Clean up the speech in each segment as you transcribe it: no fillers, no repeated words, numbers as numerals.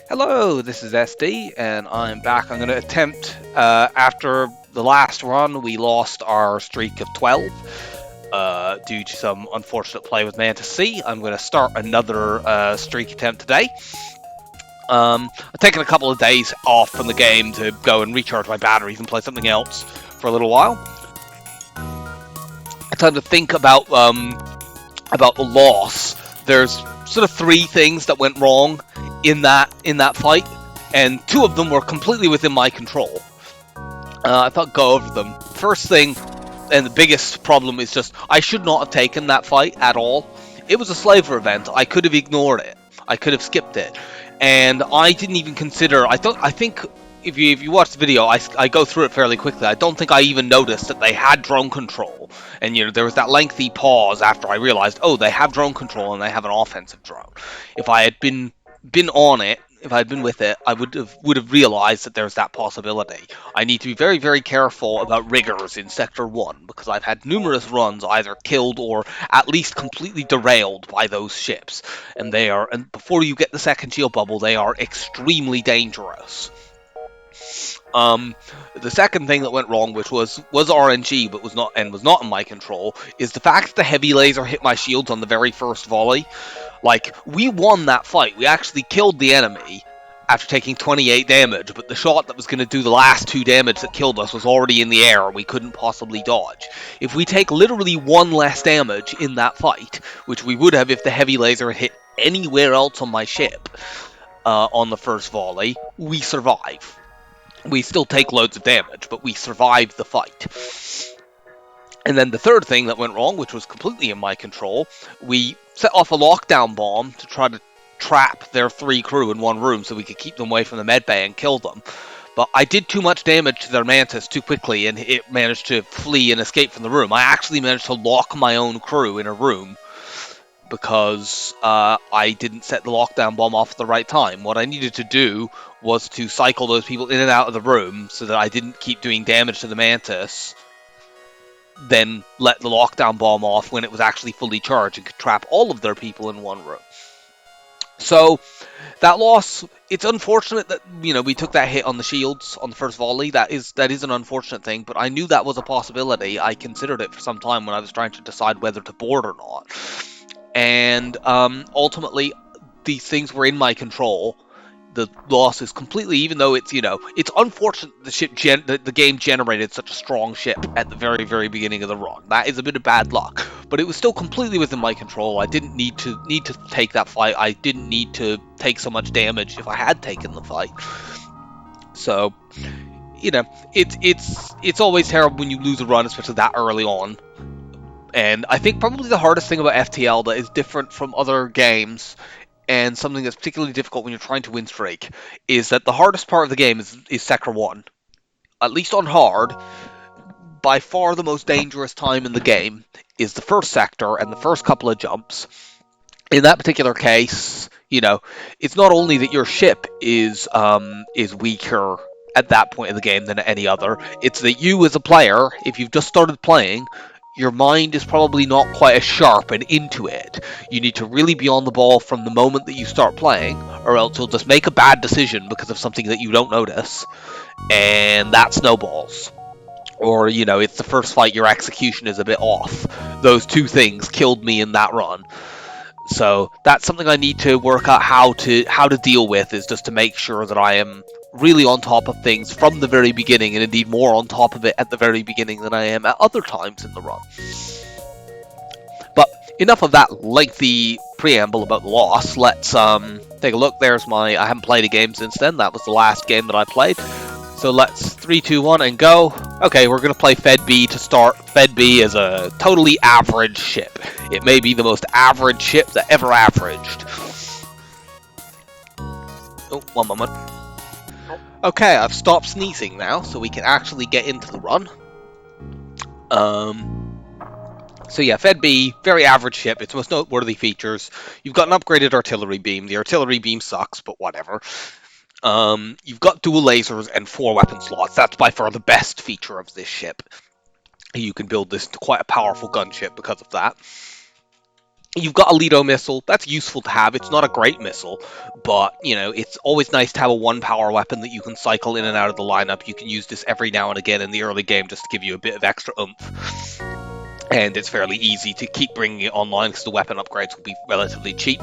Hello, this is SD, and I'm back. I'm going to attempt, after the last run, we lost our streak of 12 due to some unfortunate play with Mantis C. I'm going to start another streak attempt today. I've taken a couple of days off from the game to go and recharge my batteries and play something else for a little while. Time to think about the loss. There's sort of three things that went wrong in that fight, and two of them were completely within my control. I thought go over them. First thing, and the biggest problem is just I should not have taken that fight at all. It was a slaver event. I could have ignored it. I could have skipped it, and I didn't even consider. I think if you watch the video, I go through it fairly quickly. I don't think I even noticed that they had drone control, and there was that lengthy pause after I realized, oh, they have drone control and they have an offensive drone. If I had been on it, if I had been with it, I would have realized that there's that possibility. I need to be very, very careful about riggers in Sector 1, because I've had numerous runs either killed or at least completely derailed by those ships. And before you get the second shield bubble, they are extremely dangerous. The second thing that went wrong, which was RNG, but was not in my control, is the fact that the heavy laser hit my shields on the very first volley. Like, we won that fight. We actually killed the enemy after taking 28 damage, but the shot that was going to do the last 2 damage that killed us was already in the air, and we couldn't possibly dodge. If we take literally 1 less damage in that fight, which we would have if the heavy laser had hit anywhere else on my ship on the first volley, we survive. We still take loads of damage, but we survive the fight. And then the third thing that went wrong, which was completely in my control, we set off a lockdown bomb to try to trap their 3 crew in one room so we could keep them away from the medbay and kill them. But I did too much damage to their Mantis too quickly, and it managed to flee and escape from the room. I actually managed to lock my own crew in a room because I didn't set the lockdown bomb off at the right time. What I needed to do was to cycle those people in and out of the room so that I didn't keep doing damage to the Mantis, then let the lockdown bomb off when it was actually fully charged and could trap all of their people in one room. So that loss, it's unfortunate that we took that hit on the shields on the first volley. That is an unfortunate thing, but I knew that was a possibility. I considered it for some time when I was trying to decide whether to board or not. And ultimately, these things were in my control. The loss is completely, even though it's unfortunate the game generated such a strong ship at the very, very beginning of the run. That is a bit of bad luck, but it was still completely within my control. I didn't need to take that fight. I didn't need to take so much damage if I had taken the fight. So, it's always terrible when you lose a run, especially that early on. And I think probably the hardest thing about FTL that is different from other games, and something that's particularly difficult when you're trying to win streak, is that the hardest part of the game is Sector 1. At least on hard, by far the most dangerous time in the game is the first sector and the first couple of jumps. In that particular case, it's not only that your ship is weaker at that point of the game than any other, it's that you as a player, if you've just started playing, your mind is probably not quite as sharp and into it. You need to really be on the ball from the moment that you start playing, or else you'll just make a bad decision because of something that you don't notice, and that snowballs. Or, it's the first fight, your execution is a bit off. Those two things killed me in that run. So that's something I need to work out how to deal with, is just to make sure that I am really on top of things from the very beginning, and indeed more on top of it at the very beginning than I am at other times in the run. But enough of that lengthy preamble about the loss. Let's take a look. I haven't played a game since then. That was the last game that I played. So let's 3, 2, 1 and go. Okay, we're going to play Fed B to start. Fed B is a totally average ship. It may be the most average ship that ever averaged. Oh, one moment. Okay, I've stopped sneezing now, so we can actually get into the run. So yeah, Fed B, very average ship. Its most noteworthy features: you've got an upgraded artillery beam. The artillery beam sucks, but whatever. You've got dual lasers and 4 weapon slots. That's by far the best feature of this ship. You can build this to quite a powerful gunship because of that. You've got a Lido missile. That's useful to have. It's not a great missile, but, you know, it's always nice to have a one-power weapon that you can cycle in and out of the lineup. You can use this every now and again in the early game just to give you a bit of extra oomph. And it's fairly easy to keep bringing it online because the weapon upgrades will be relatively cheap.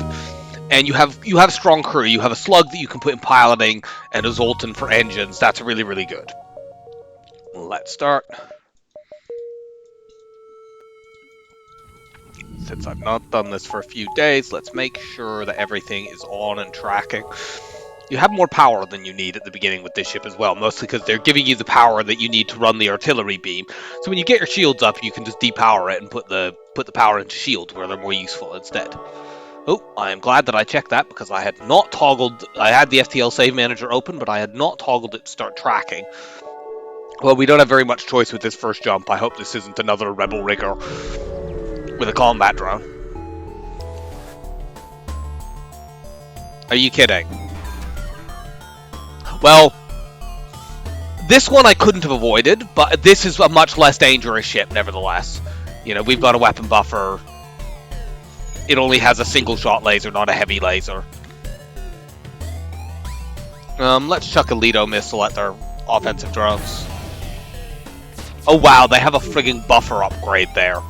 And you have a strong crew. You have a slug that you can put in piloting and a Zoltan for engines. That's really, really good. Let's start. Since I've not done this for a few days, let's make sure that everything is on and tracking. You have more power than you need at the beginning with this ship as well, mostly because they're giving you the power that you need to run the artillery beam. So when you get your shields up, you can just depower it and put the power into shields where they're more useful instead. Oh, I am glad that I checked that because I had not toggled. I had the FTL Save Manager open, but I had not toggled it to start tracking. Well, we don't have very much choice with this first jump. I hope this isn't another Rebel rigger with a combat drone. Are you kidding? Well, this one I couldn't have avoided, but this is a much less dangerous ship, nevertheless. You know, we've got a weapon buffer. It only has a single shot laser, not a heavy laser. Let's chuck a Lido missile at their offensive drones. Oh wow, they have a frigging buffer upgrade there.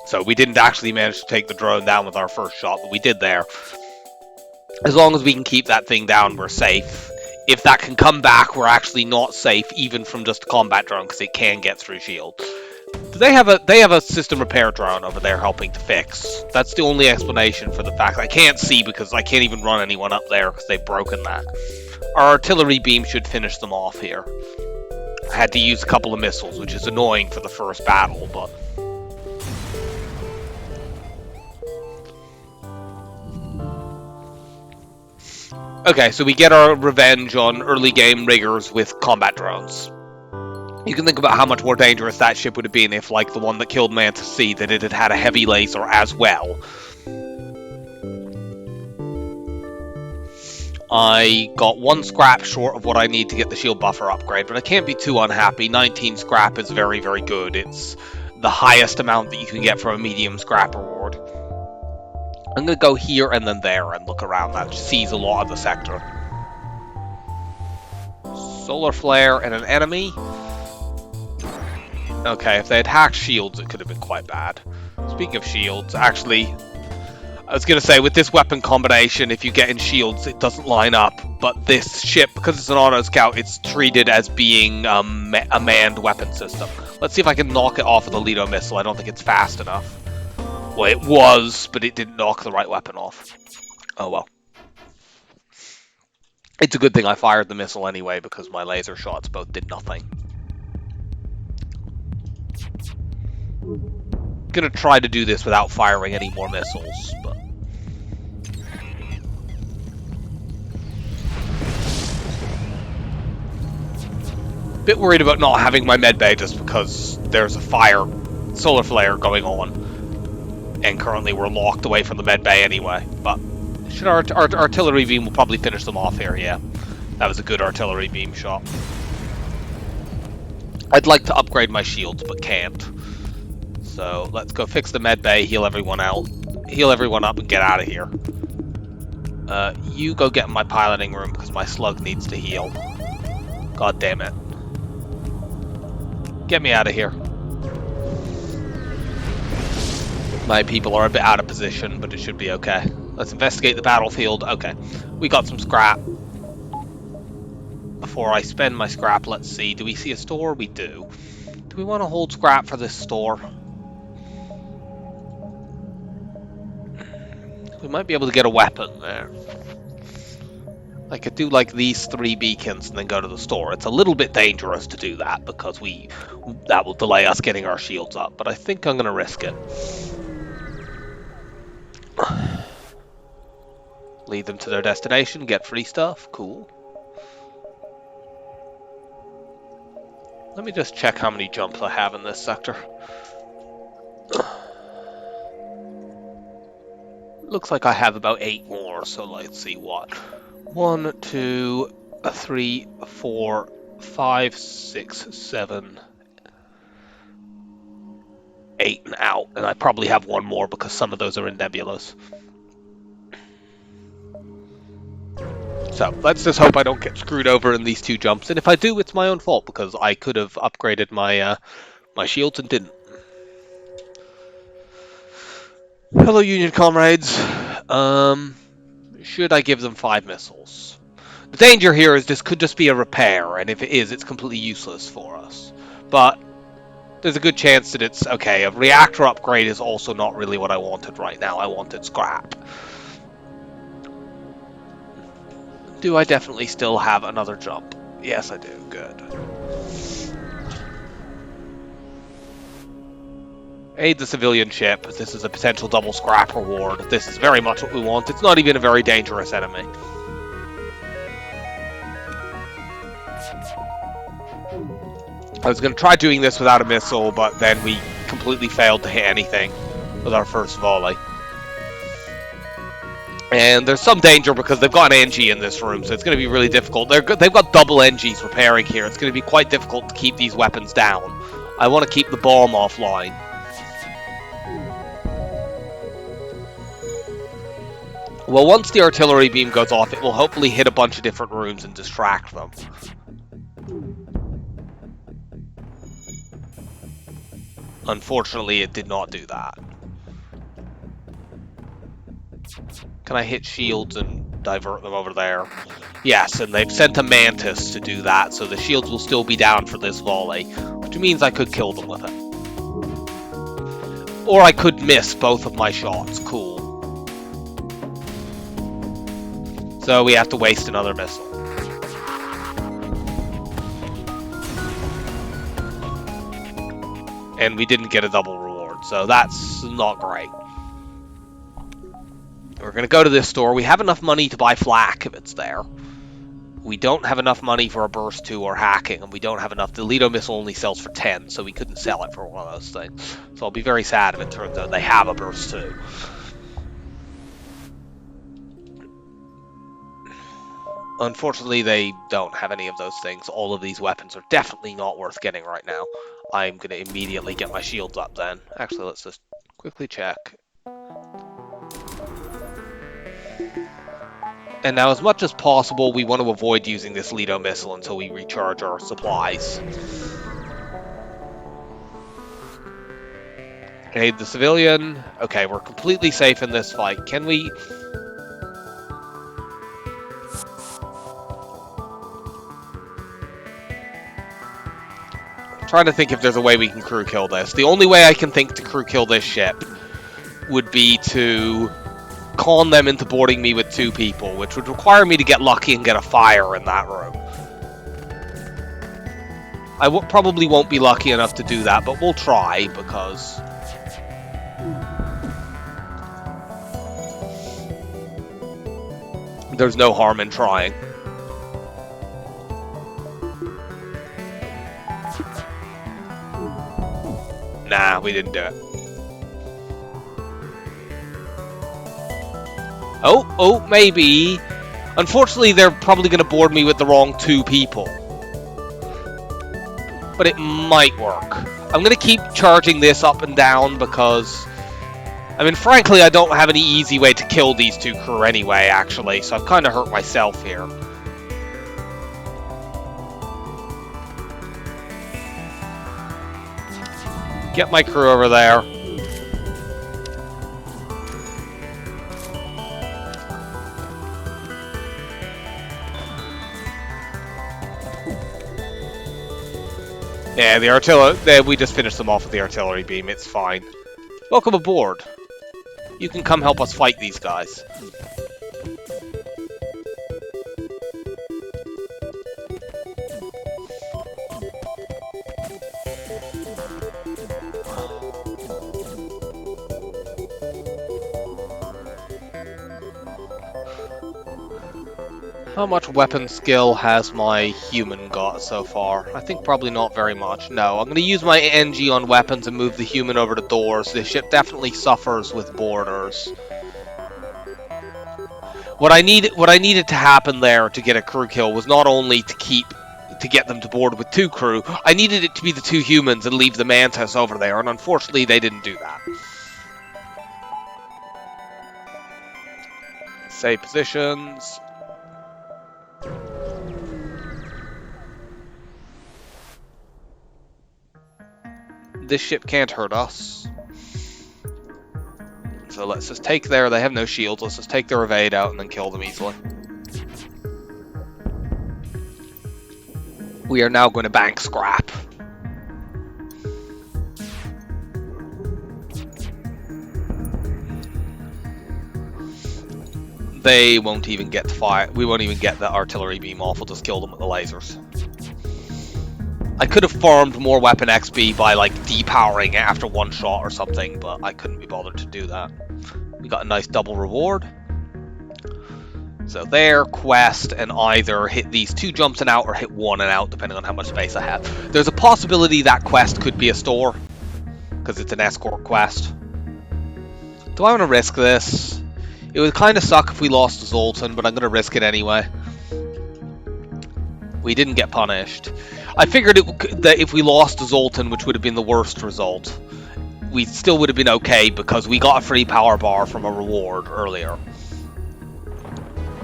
So we didn't actually manage to take the drone down with our first shot, but we did there. As long as we can keep that thing down, we're safe. If that can come back, we're actually not safe, even from just a combat drone, because it can get through shield. They have a system repair drone over there helping to fix. That's the only explanation for the fact I can't see because I can't even run anyone up there because they've broken that. Our artillery beam should finish them off here. I had to use a couple of missiles, which is annoying for the first battle, but... Okay, so we get our revenge on early game riggers with combat drones. You can think about how much more dangerous that ship would have been if, like the one that killed Mantis C, that it had had a heavy laser as well. I got 1 scrap short of what I need to get the shield buffer upgrade, but I can't be too unhappy. 19 scrap is very, very good. It's the highest amount that you can get from a medium scrap reward. I'm going to go here and then there and look around. That sees a lot of the sector. Solar flare and an enemy. Okay, if they had hacked shields, it could have been quite bad. Speaking of shields, actually, I was going to say, with this weapon combination, if you get in shields, it doesn't line up. But this ship, because it's an auto scout, it's treated as being a manned weapon system. Let's see if I can knock it off with a Lido missile. I don't think it's fast enough. Well, it was, but it didn't knock the right weapon off. Oh well. It's a good thing I fired the missile anyway, because my laser shots both did nothing. Gonna try to do this without firing any more missiles, but... Bit worried about not having my medbay just because there's a solar flare going on. And currently we're locked away from the medbay anyway, but should our artillery beam will probably finish them off here, yeah. That was a good artillery beam shot. I'd like to upgrade my shields, but can't. So let's go fix the medbay, heal everyone out, heal everyone up and get out of here. You go get in my piloting room because my slug needs to heal. God damn it. Get me out of here. My people are a bit out of position, but it should be okay. Let's investigate the battlefield. Okay, we got some scrap. Before I spend my scrap, let's see. Do we see a store? We do. Do we want to hold scrap for this store? We might be able to get a weapon there. I could do like these 3 beacons and then go to the store. It's a little bit dangerous to do that because that will delay us getting our shields up, but I think I'm going to risk it. Lead them to their destination, get free stuff, cool. Let me just check how many jumps I have in this sector. Looks like I have about 8 more, so let's see what. 1, 2, 3, 4, 5, 6, 7. 8 and out, and I probably have one more because some of those are in nebulas. So let's just hope I don't get screwed over in these 2 jumps, and if I do, it's my own fault because I could have upgraded my my shields and didn't. Hello, Union comrades. Should I give them 5 missiles? The danger here is this could just be a repair, and if it is, it's completely useless for us. But there's a good chance that it's okay. A reactor upgrade is also not really what I wanted right now. I wanted scrap. Do I definitely still have another jump? Yes, I do. Good. Aid the civilian ship. This is a potential double scrap reward. This is very much what we want. It's not even a very dangerous enemy. I was going to try doing this without a missile, but then we completely failed to hit anything with our first volley. And there's some danger because they've got an NG in this room, so it's going to be really difficult. They've got double NGs repairing here. It's going to be quite difficult to keep these weapons down. I want to keep the bomb offline. Well, once the artillery beam goes off, it will hopefully hit a bunch of different rooms and distract them. Unfortunately, it did not do that. Can I hit shields and divert them over there? Yes, and they've sent a Mantis to do that, so the shields will still be down for this volley, which means I could kill them with it. Or I could miss both of my shots. Cool. So we have to waste another missile. And we didn't get a double reward, so that's not great. We're going to go to this store. We have enough money to buy flak if it's there. We don't have enough money for a burst 2 or hacking, and we don't have enough. The Lido missile only sells for 10, so we couldn't sell it for one of those things. So I'll be very sad if it turns out they have a burst 2. Unfortunately, they don't have any of those things. All of these weapons are definitely not worth getting right now. I'm going to immediately get my shields up then. Actually, let's just quickly check. And now, as much as possible, we want to avoid using this Lido missile until we recharge our supplies. Aid the civilian. Okay, we're completely safe in this fight. Can we... I'm trying to think if there's a way we can crew kill this. The only way I can think to crew kill this ship would be to con them into boarding me with 2 people, which would require me to get lucky and get a fire in that room. I probably won't be lucky enough to do that, but we'll try, because... there's no harm in trying. Nah, we didn't do it. Oh, maybe. Unfortunately, they're probably going to board me with the wrong 2 people. But it might work. I'm going to keep charging this up and down because... I mean, frankly, I don't have any easy way to kill these 2 crew anyway, actually. So I've kind of hurt myself here. Get my crew over there. Yeah, the artillery... we just finished them off with the artillery beam. It's fine. Welcome aboard. You can come help us fight these guys. How much weapon skill has my human got so far? I think probably not very much. No, I'm going to use my NG on weapons and move the human over to doors. This ship definitely suffers with boarders. What I needed to happen there to get a crew kill was not only to keep to get them to board with 2 crew. I needed it to be the 2 humans and leave the Mantis over there, and unfortunately they didn't do that. Save positions. This ship can't hurt us. So let's just take their... They have no shields. Let's just take their evade out and then kill them easily. We are now going to bank scrap. They won't even get to fire. We won't even get the artillery beam off. We'll just kill them with the lasers. I could have farmed more weapon XP by like depowering it after 1 shot or something, but I couldn't be bothered to do that. We got a nice double reward. So there, quest, and either hit these 2 jumps and out or hit 1 and out, depending on how much space I have. There's a possibility that quest could be a store, because it's an escort quest. Do I want to risk this? It would kind of suck if we lost to Zoltan, but I'm going to risk it anyway. We didn't get punished. I figured that if we lost to Zoltan, which would have been the worst result, we still would have been okay because we got a free power bar from a reward earlier.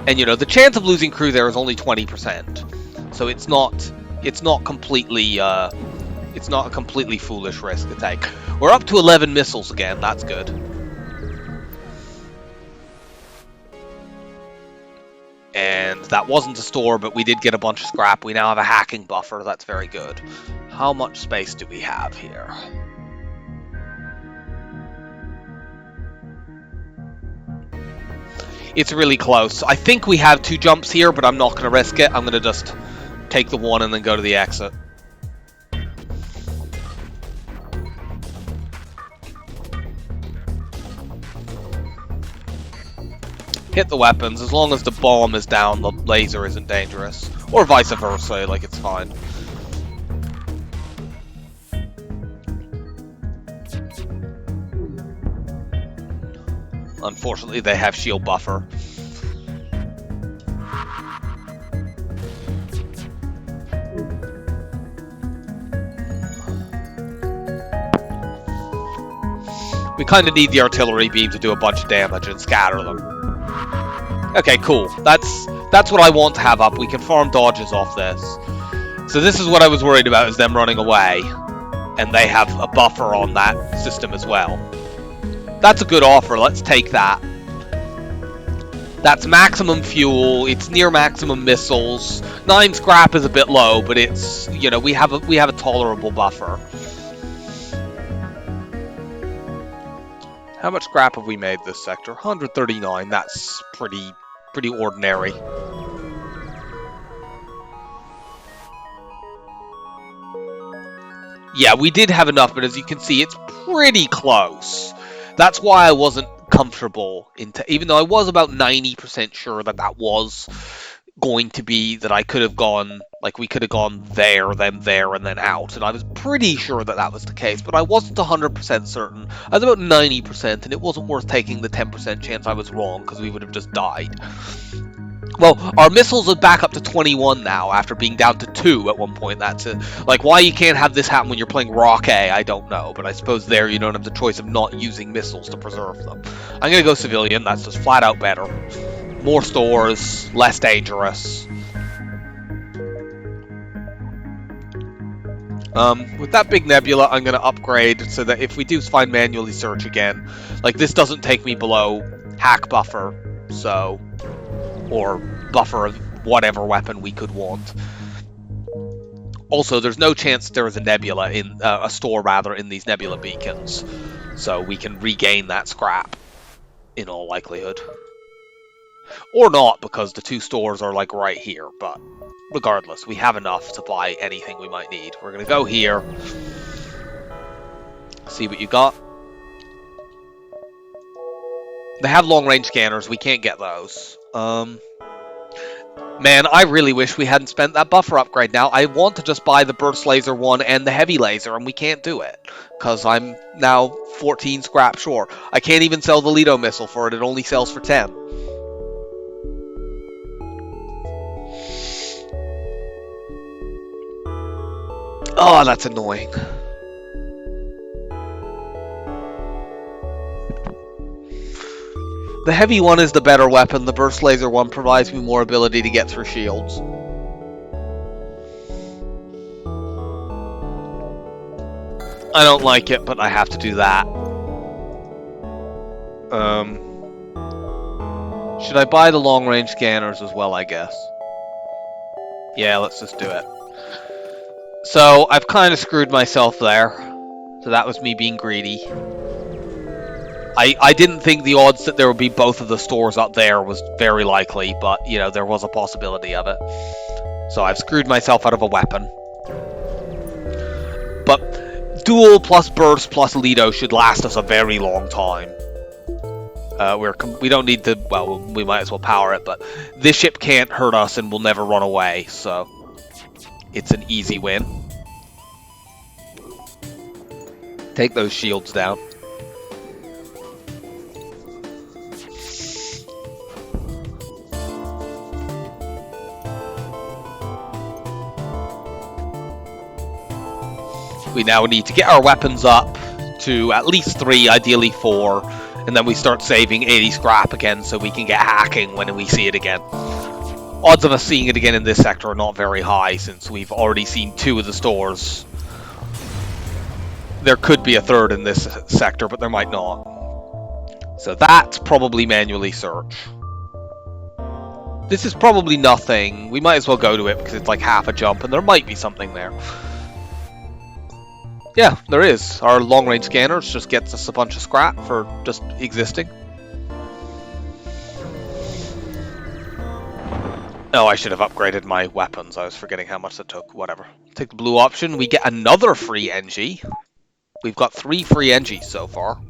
And you know, the chance of losing crew there is only 20%, so it's not completely it's not a completely foolish risk to take. We're up to 11 missiles again. That's good. And that wasn't a store, but we did get a bunch of scrap. We now have a hacking buffer. That's very good. How much space do we have here? It's really close. I think we have 2 jumps here, but I'm not going to risk it. I'm going to just take the 1 and then go to the exit. Hit the weapons. As long as the bomb is down, the laser isn't dangerous. Or vice versa, like it's fine. Unfortunately, they have shield buffer. We kind of need the artillery beam to do a bunch of damage and scatter them. Okay, cool. That's what I want to have up. We can farm dodges off this. So this is what I was worried about, is them running away. And they have a buffer on that system as well. That's a good offer. Let's take that. That's maximum fuel. It's near maximum missiles. 9 scrap is a bit low, but it's, you know, we have a tolerable buffer. How much scrap have we made this sector? 139. That's pretty ordinary. Yeah, we did have enough, but as you can see, it's pretty close. That's why I wasn't comfortable, even though I was about 90% sure that that was going to be, that I could have gone, like we could have gone there, then there, and then out. And I was pretty sure that that was the case, but I wasn't 100% certain. I was about 90%, and it wasn't worth taking the 10% chance I was wrong, because we would have just died. Well, our missiles are back up to 21 now, after being down to 2 at one point. That's it. Like, why you can't have this happen when you're playing Rock A, I don't know. But I suppose there you don't have the choice of not using missiles to preserve them. I'm going to go civilian. That's just flat out better. More stores, less dangerous. With that big nebula, I'm going to upgrade so that if we do find manually search again, like, this doesn't take me below hack buffer, so... or buffer of whatever weapon we could want. Also, there's no chance there is a nebula in a store rather in these nebula beacons, so we can regain that scrap in all likelihood, or not, because the 2 stores are like right here. But regardless, we have enough to buy anything we might need. We're gonna go here, see what you got. They have long-range scanners. We can't get those. Man, I really wish we hadn't spent that buffer upgrade now. I want to just buy the burst laser one and the heavy laser, and we can't do it, because I'm now 14 scrap short. I can't even sell the Lido missile for it. It only sells for 10. Oh, that's annoying. The heavy one is the better weapon. The burst laser one provides me more ability to get through shields. I don't like it, but I have to do that. Should I buy the long-range scanners as well, I guess? Yeah, let's just do it. So, I've kind of screwed myself there. So that was me being greedy. I didn't think the odds that there would be both of the stores up there was very likely, but, you know, there was a possibility of it. So I've screwed myself out of a weapon. But dual plus burst plus Lido should last us a very long time. We don't need to, well, we might as well power it, but this ship can't hurt us and will never run away, so it's an easy win. Take those shields down. We now need to get our weapons up to at least 3, ideally 4, and then we start saving 80 scrap again so we can get hacking when we see it again. Odds of us seeing it again in this sector are not very high since we've already seen 2 of the stores. There could be a 3rd in this sector, but there might not. So that's probably manually search. This is probably nothing. We might as well go to it because it's like half a jump and there might be something there. Yeah, there is. Our long-range scanners just gets us a bunch of scrap for just existing. Oh, I should have upgraded my weapons. I was forgetting how much that took. Whatever. Take the blue option. We get another free NG. We've got 3 free NGs so far.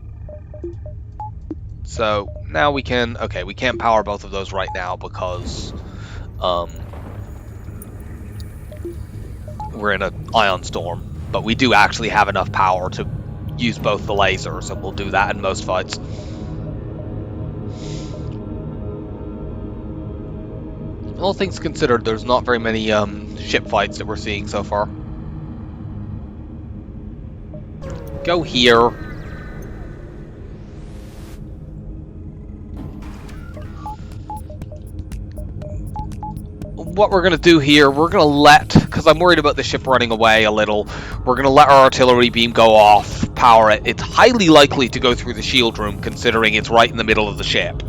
So now we can... Okay, we can't power both of those right now because... we're in an ion storm. But we do actually have enough power to use both the lasers, and we'll do that in most fights. All things considered, there's not very many ship fights that we're seeing so far. Go here. What we're going to do here, we're going to let, because I'm worried about the ship running away a little, we're going to let our artillery beam go off, power it. It's highly likely to go through the shield room, considering it's right in the middle of the ship.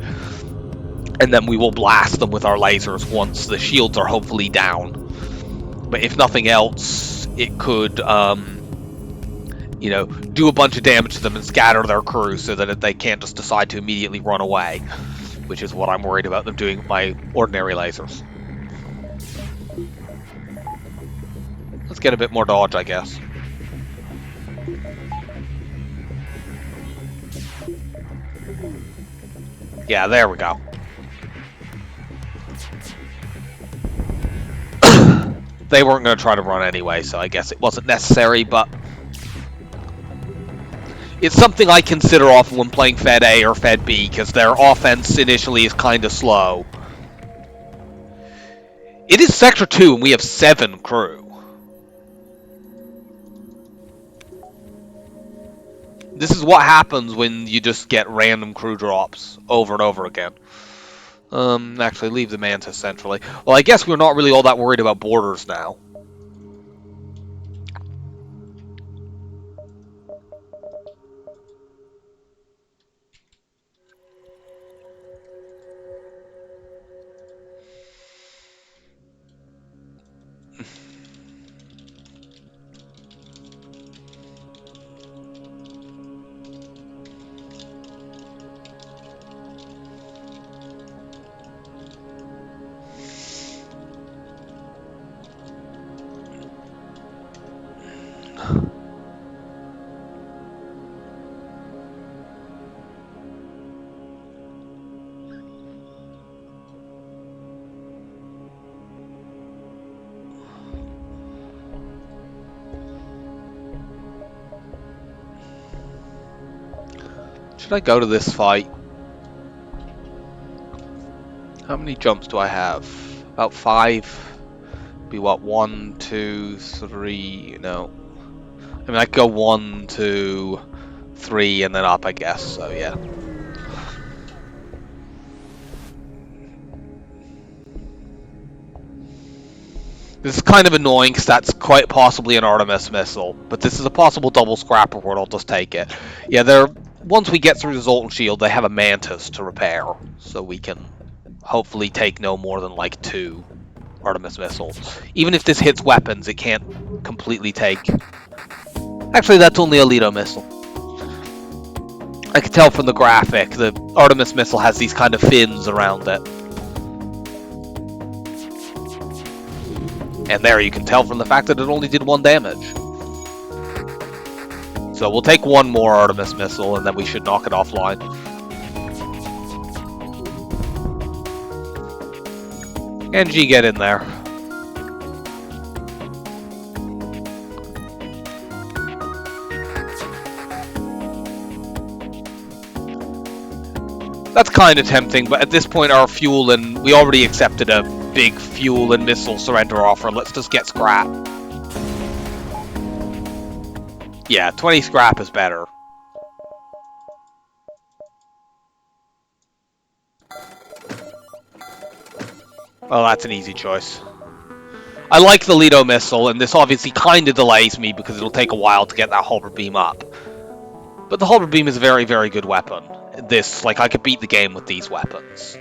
And then we will blast them with our lasers once the shields are hopefully down. But if nothing else, it could, you know, do a bunch of damage to them and scatter their crew so that they can't just decide to immediately run away, which is what I'm worried about them doing with my ordinary lasers. Let's get a bit more dodge, I guess. Yeah, there we go. They weren't going to try to run anyway, so I guess it wasn't necessary, but... It's something I consider often when playing Fed A or Fed B, because their offense initially is kind of slow. It is Sector 2, and we have 7 crew. This is what happens when you just get random crew drops over and over again. Actually, leave the Mantis centrally. Well, I guess we're not really all that worried about borders now. Should I go to this fight? How many jumps do I have? About 5. Be what, 1, 2, 3, no. I mean, I could go 1, 2, 3, and then up, I guess, so yeah. This is kind of annoying because that's quite possibly an Artemis missile, but this is a possible double scrap reward. I'll just take it. Yeah, once we get through the Zoltan Shield, they have a Mantis to repair, so we can hopefully take no more than like 2 Artemis missiles. Even if this hits weapons, it can't completely take. Actually, that's only a Leto missile. I can tell from the graphic, the Artemis missile has these kind of fins around it. And there you can tell from the fact that it only did 1 damage. So we'll take 1 more Artemis missile and then we should knock it offline. NG, get in there. That's kind of tempting, but at this point our fuel and... we already accepted a big fuel and missile surrender offer. Let's just get scrap. Yeah, 20 scrap is better. Well, that's an easy choice. I like the Leto missile, and this obviously kind of delays me because it'll take a while to get that Halberd beam up. But the Halberd beam is a very, very good weapon. This, like, I could beat the game with these weapons.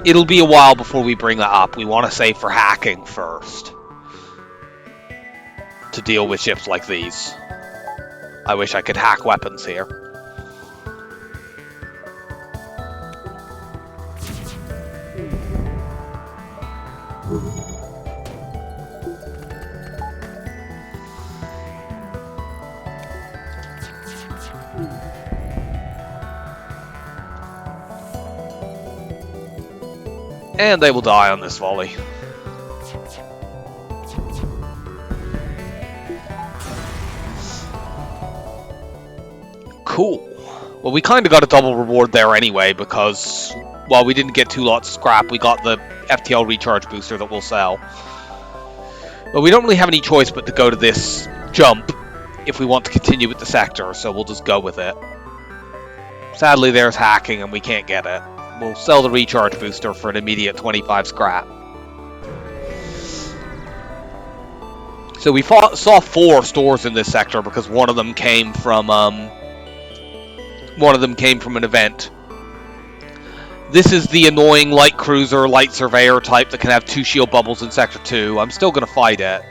It'll be a while before we bring that up. We want to save for hacking first. To deal with ships like these. I wish I could hack weapons here. And they will die on this volley. Cool. Well, we kind of got a double reward there anyway, because while we didn't get 2 lots of scrap, we got the FTL recharge booster that we'll sell. But we don't really have any choice but to go to this jump if we want to continue with the sector, so we'll just go with it. Sadly, there's hacking and we can't get it. We'll sell the recharge booster for an immediate 25 scrap. So we saw 4 stores in this sector because one of them came from an event. This is the annoying light cruiser, light surveyor type that can have 2 shield bubbles in sector 2. I'm still gonna fight it.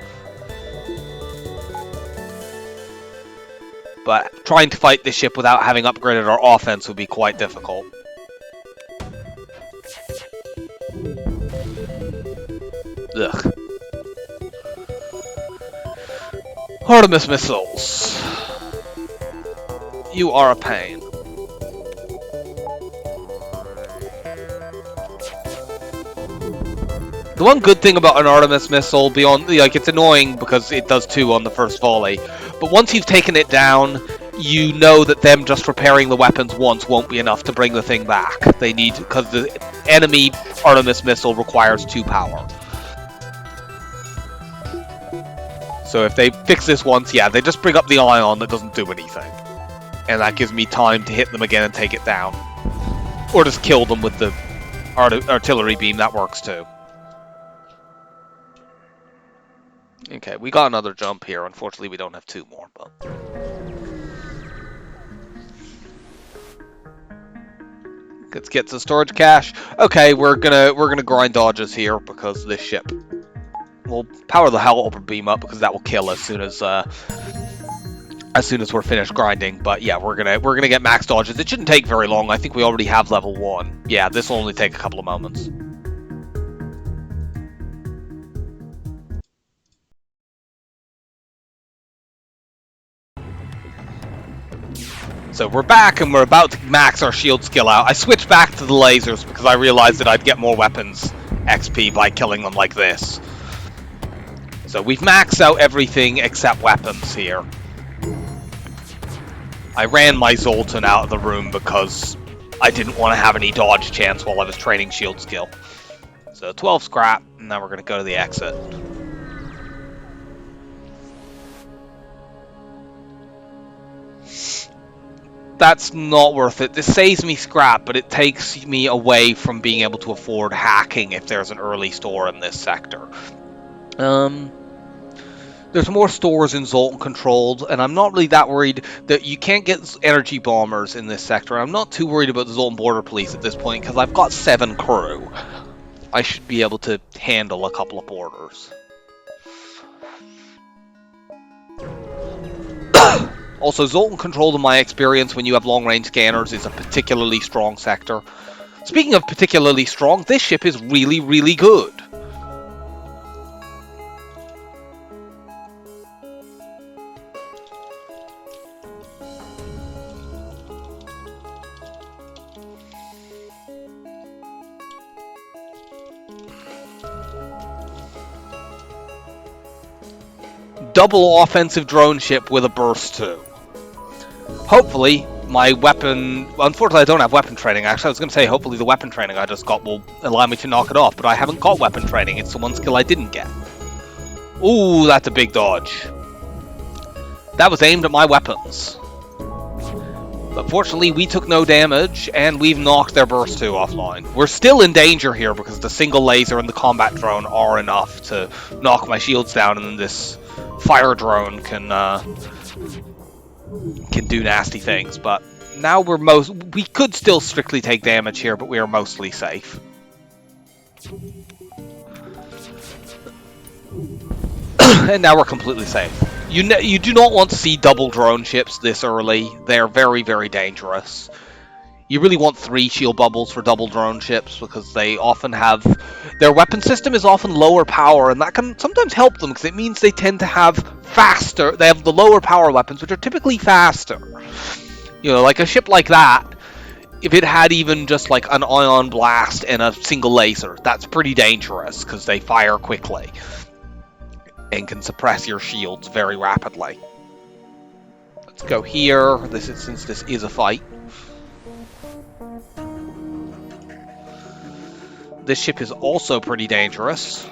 But trying to fight this ship without having upgraded our offense would be quite difficult. Ugh. Artemis missiles. You are a pain. The one good thing about an Artemis missile, beyond, like, it's annoying because it does 2 on the first volley, but once you've taken it down, you know that them just repairing the weapons once won't be enough to bring the thing back. They need, because the enemy Artemis missile requires 2 power. So if they fix this once, yeah, they just bring up the ion that doesn't do anything. And that gives me time to hit them again and take it down. Or just kill them with the artillery beam, that works too. Okay, we got another jump here. Unfortunately, we don't have 2 more, but... let's get some storage cache. Okay, we're gonna grind dodges here because this ship. We'll power the Halberd beam up because that will kill as soon as we're finished grinding. But yeah, we're gonna get max dodges. It shouldn't take very long. I think we already have level 1. Yeah, this will only take a couple of moments. So we're back and we're about to max our shield skill out. I switched back to the lasers because I realized that I'd get more weapons XP by killing them like this. So we've maxed out everything except weapons here. I ran my Zoltan out of the room because I didn't want to have any dodge chance while I was training shield skill. So 12 scrap, and now we're going to go to the exit. That's not worth it. This saves me scrap, but it takes me away from being able to afford hacking if there's an early store in this sector. There's more stores in Zoltan controlled, and I'm not really that worried that you can't get energy bombers in this sector. I'm not too worried about the Zoltan border police at this point because I've got 7 crew. I should be able to handle a couple of borders. Also, Zoltan controlled, in my experience, when you have long-range scanners, is a particularly strong sector. Speaking of particularly strong, this ship is really, really good. Double offensive drone ship with a burst 2. Hopefully, my weapon... Unfortunately, I don't have weapon training, actually. I was going to say, hopefully the weapon training I just got will allow me to knock it off, but I haven't got weapon training. It's the one skill I didn't get. Ooh, that's a big dodge. That was aimed at my weapons. But fortunately, we took no damage, and we've knocked their burst 2 offline. We're still in danger here, because the single laser and the combat drone are enough to knock my shields down, and then this fire drone can do nasty things. But now we could still strictly take damage here, but we are mostly safe. And now we're completely safe. You do not want to see double drone ships this early. They're very, very dangerous. You really want 3 shield bubbles for double drone ships because they often have... Their weapon system is often lower power, and that can sometimes help them because it means they tend to have faster... They have the lower power weapons, which are typically faster. You know, like a ship like that, if it had even just like an ion blast and a single laser, that's pretty dangerous because they fire quickly and can suppress your shields very rapidly. Let's go here, since this is a fight. This ship is also pretty dangerous.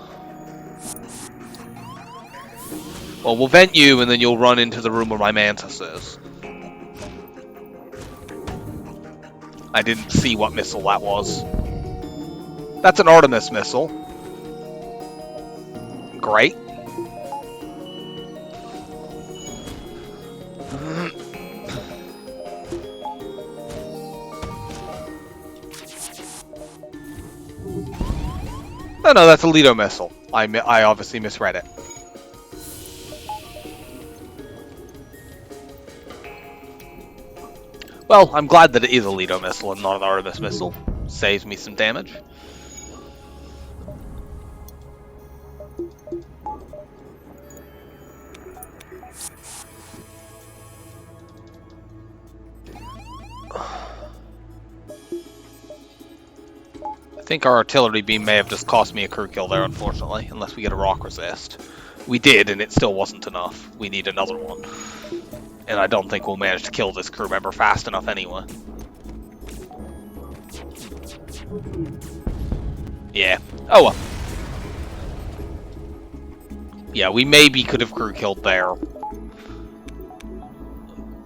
Well, we'll vent you, and then you'll run into the room where my Mantis is. I didn't see what missile that was. That's an Artemis missile. Great. No, that's a Lido missile. I obviously misread it. Well, I'm glad that it is a Lido missile and not an Artemis missile. Saves me some damage. I think our artillery beam may have just cost me a crew kill there, unfortunately, unless we get a rock resist. We did, and it still wasn't enough. We need another one. And I don't think we'll manage to kill this crew member fast enough anyway. Yeah. Oh well. Yeah, we maybe could have crew killed there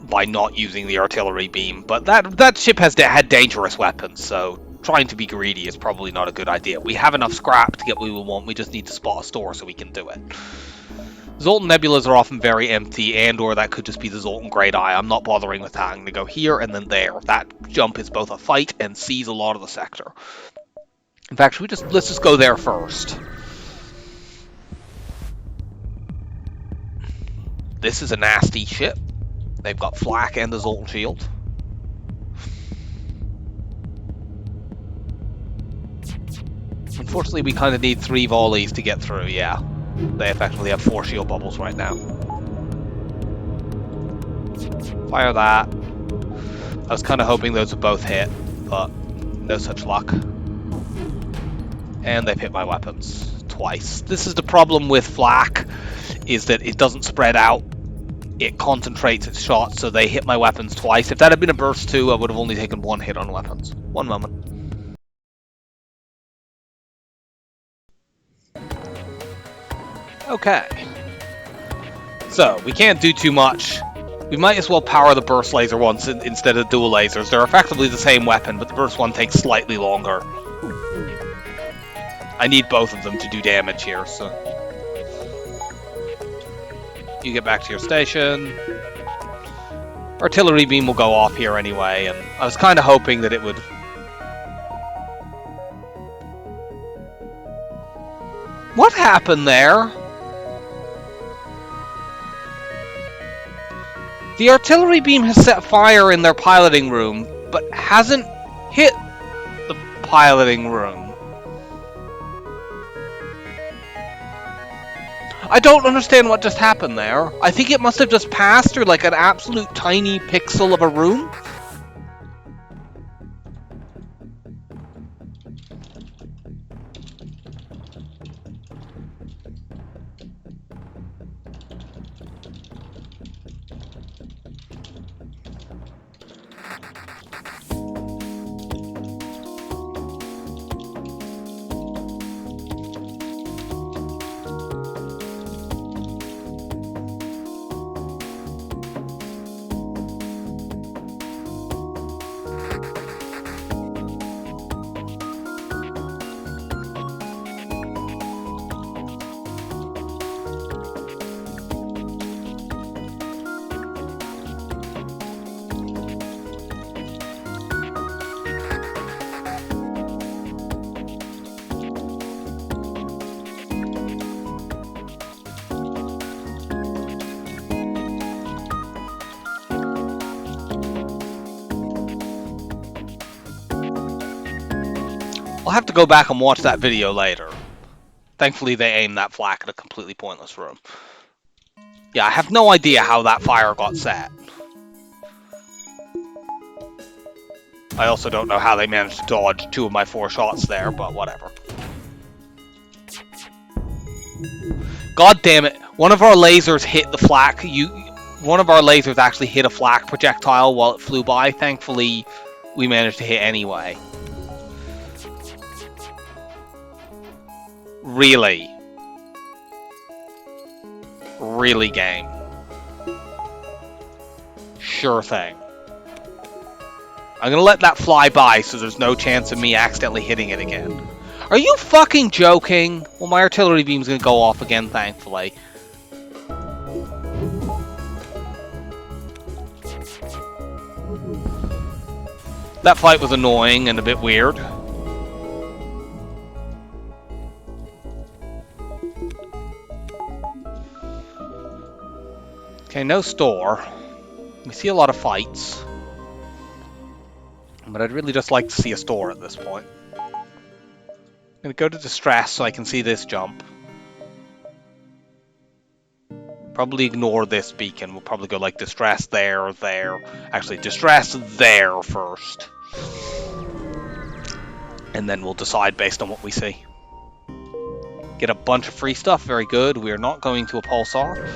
by not using the artillery beam, but that ship has had dangerous weapons, so trying to be greedy is probably not a good idea. We have enough scrap to get what we want, we just need to spot a store so we can do it. Zoltan nebulas are often very empty, and/or that could just be the Zoltan Great Eye. I'm not bothering with that. I'm going to go here and then there. That jump is both a fight and sees a lot of the sector. In fact, let's just go there first. This is a nasty ship. They've got flak and a Zoltan shield. Unfortunately, we kind of need 3 volleys to get through, yeah. They effectively have 4 shield bubbles right now. Fire that. I was kind of hoping those would both hit, but no such luck. And they've hit my weapons twice. This is the problem with flak, is that it doesn't spread out it concentrates its shots so they hit my weapons twice. If that had been a burst 2, I would have only taken 1 hit on weapons. One moment. Okay. So, we can't do too much. We might as well power the burst laser once instead of dual lasers. They're effectively the same weapon, but the burst one takes slightly longer. I need both of them to do damage here, so... You get back to your station. Artillery beam will go off here anyway, and I was kind of hoping that it would... What happened there? The artillery beam has set fire in their piloting room, but hasn't hit the piloting room. I don't understand what just happened there. I think it must have just passed through like an absolute tiny pixel of a room. I'll have to go back and watch that video later. Thankfully, they aimed that flak at a completely pointless room. Yeah, I have no idea how that fire got set. I also don't know how they managed to dodge 2 of my 4 shots there, but whatever. God damn it. One of our lasers hit the flak. One of our lasers actually hit a flak projectile while it flew by. Thankfully, we managed to hit anyway. Really? Really, game? Sure thing. I'm gonna let that fly by so there's no chance of me accidentally hitting it again. Are you fucking joking? Well, my artillery beam's gonna go off again, thankfully. That fight was annoying and a bit weird. Okay, no store. We see a lot of fights. But I'd really just like to see a store at this point. I'm going to go to distress so I can see this jump. Probably ignore this beacon. We'll probably go like distress there, there. Actually, distress there first. And then we'll decide based on what we see. Get a bunch of free stuff. Very good. We are not going to a pulsar.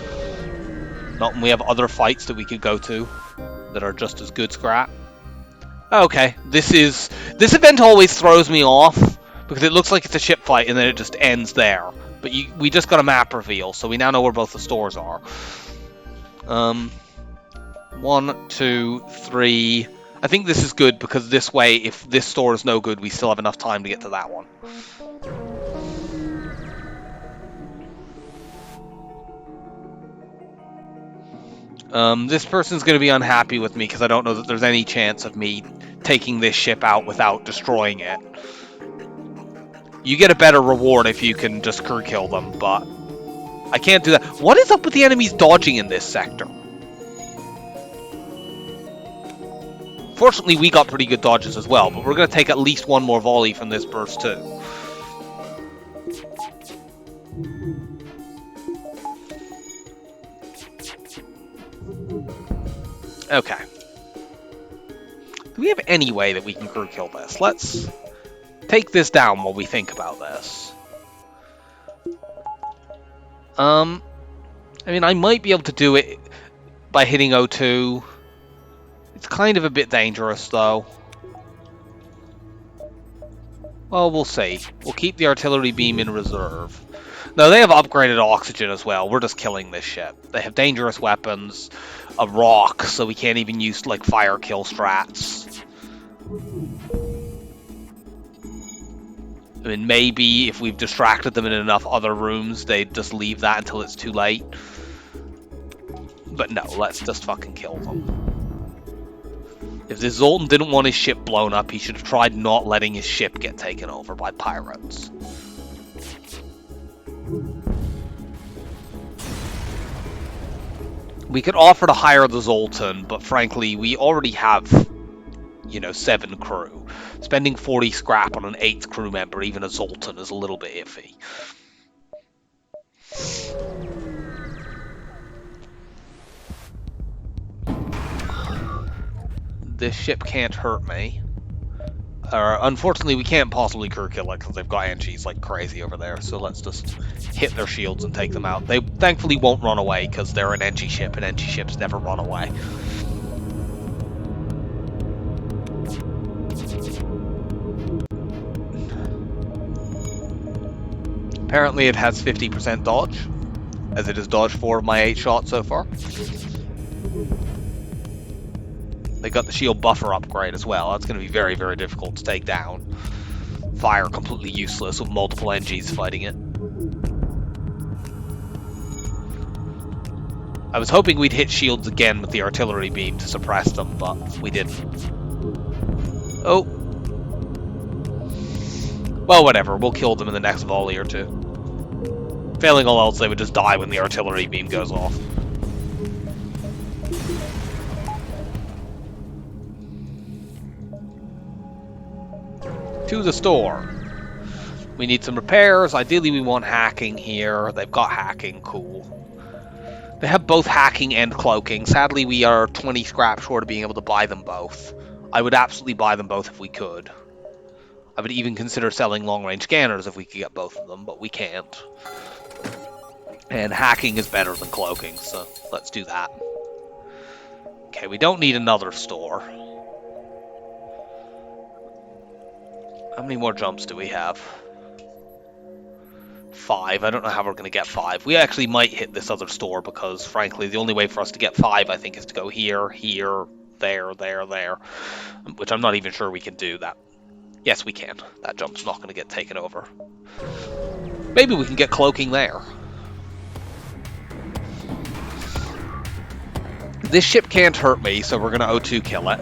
Not when we have other fights that we could go to that are just as good scrap. Okay, this event always throws me off because it looks like it's a ship fight and then it just ends there. But we just got a map reveal, so we now know where both the stores are. 1, 2, 3. I think this is good because this way, if this store is no good, we still have enough time to get to that one. This person's going to be unhappy with me because I don't know that there's any chance of me taking this ship out without destroying it. You get a better reward if you can just crew kill them, but I can't do that. What is up with the enemies dodging in this sector? Fortunately, we got pretty good dodges as well, but we're going to take at least 1 more volley from this burst too. Okay. Do we have any way that we can crew kill this? Let's take this down while we think about this. I mean, I might be able to do it. by hitting O2. It's kind of a bit dangerous, though. Well, we'll see. We'll keep the artillery beam in reserve. No, they have upgraded oxygen as well. We're just killing this ship. They have dangerous weapons, a rock, so we can't even use, like, fire kill strats. I mean, maybe if we've distracted them in enough other rooms, they'd just leave that until it's too late. But no, let's just fucking kill them. If the Zoltan didn't want his ship blown up, he should have tried not letting his ship get taken over by pirates. We could offer to hire the Zoltan, but frankly, we already have, 7 crew. Spending 40 scrap on an 8th crew member, even a Zoltan, is a little bit iffy. This ship can't hurt me. Unfortunately, we can't possibly crew kill it because they've got NGs like crazy over there, so let's just hit their shields and take them out. They thankfully won't run away because they're an NG ship, and NG ships never run away. Apparently it has 50% dodge, as it has dodged 4 of my 8 shots so far. They got the shield buffer upgrade as well. That's going to be very, very difficult to take down. Fire completely useless with multiple NGs fighting it. I was hoping we'd hit shields again with the artillery beam to suppress them, but we didn't. Oh. Well, whatever. We'll kill them in the next volley or two. Failing all else, they would just die when the artillery beam goes off. To the store. We need some repairs. Ideally, we want hacking here. They've got hacking. Cool. They have both hacking and cloaking. Sadly, we are 20 scrap short of being able to buy them both. I would absolutely buy them both if we could. I would even consider selling long-range scanners if we could get both of them, but we can't. And hacking is better than cloaking, so let's do that. Okay, we don't need another store. How many more jumps do we have? 5. I don't know how we're going to get 5. We actually might hit this other store because, frankly, the only way for us to get 5, I think, is to go here, here, there, there, there. Which I'm not even sure we can do that. Yes, we can. That jump's not going to get taken over. Maybe we can get cloaking there. This ship can't hurt me, so we're going to O2 kill it.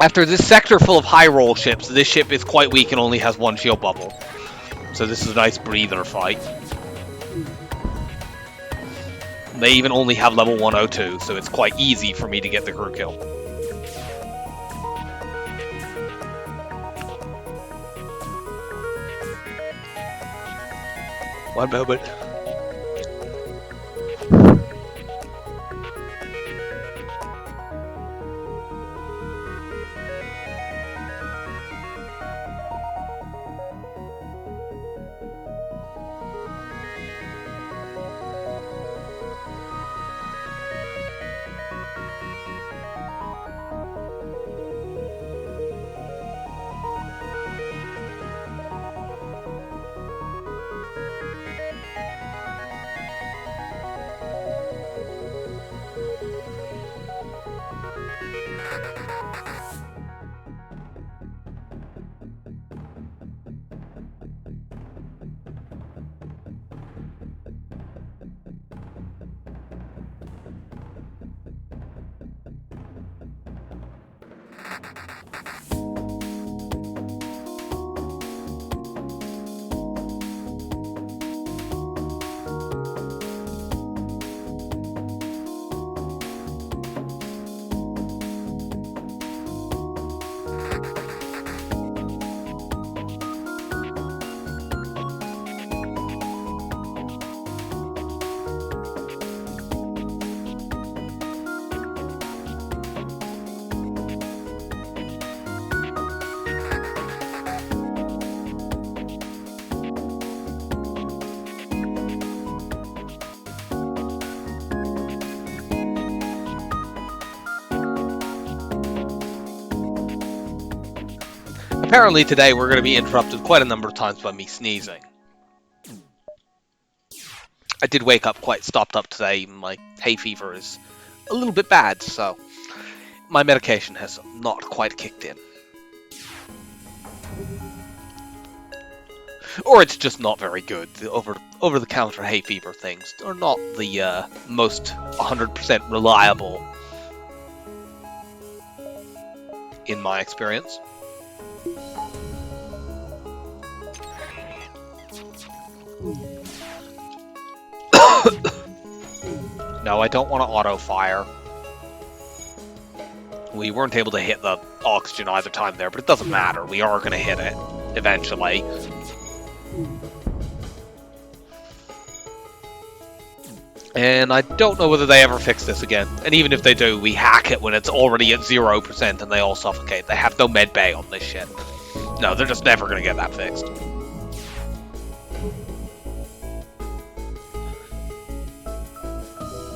After this sector full of high roll ships, this ship is quite weak and only has 1 shield bubble. So this is a nice breather fight. They even only have level 102, so it's quite easy for me to get the crew kill. One moment. apparently today we're going to be interrupted quite a number of times by me sneezing. I did wake up quite stopped up today. My hay fever is a little bit bad, so my medication has not quite kicked in. Or it's just not very good. The over-the-counter hay fever things are not the most 100% reliable in my experience. No, I don't want to auto-fire. We weren't able to hit the oxygen either time there, but it doesn't matter. We are going to hit it eventually. And I don't know whether they ever fix this again. And even if they do, we hack it when it's already at 0% and they all suffocate. They have no med bay on this shit. No, they're just never going to get that fixed.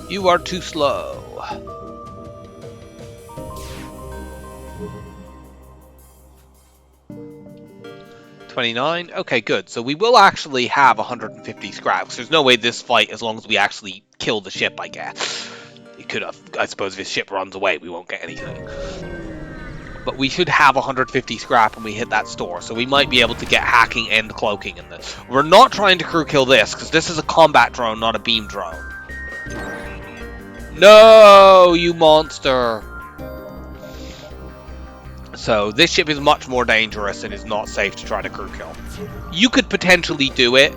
You are too slow. $29. Okay, good. So we will actually have 150 scraps. There's no way this fight, as long as we actually kill the ship, I guess. We could have. I suppose if his ship runs away, we won't get anything. But we should have 150 scrap when we hit that store, so we might be able to get hacking and cloaking in this. We're not trying to crew kill this, because this is a combat drone, not a beam drone. No, you monster! So this ship is much more dangerous and is not safe to try to crew kill. You could potentially do it.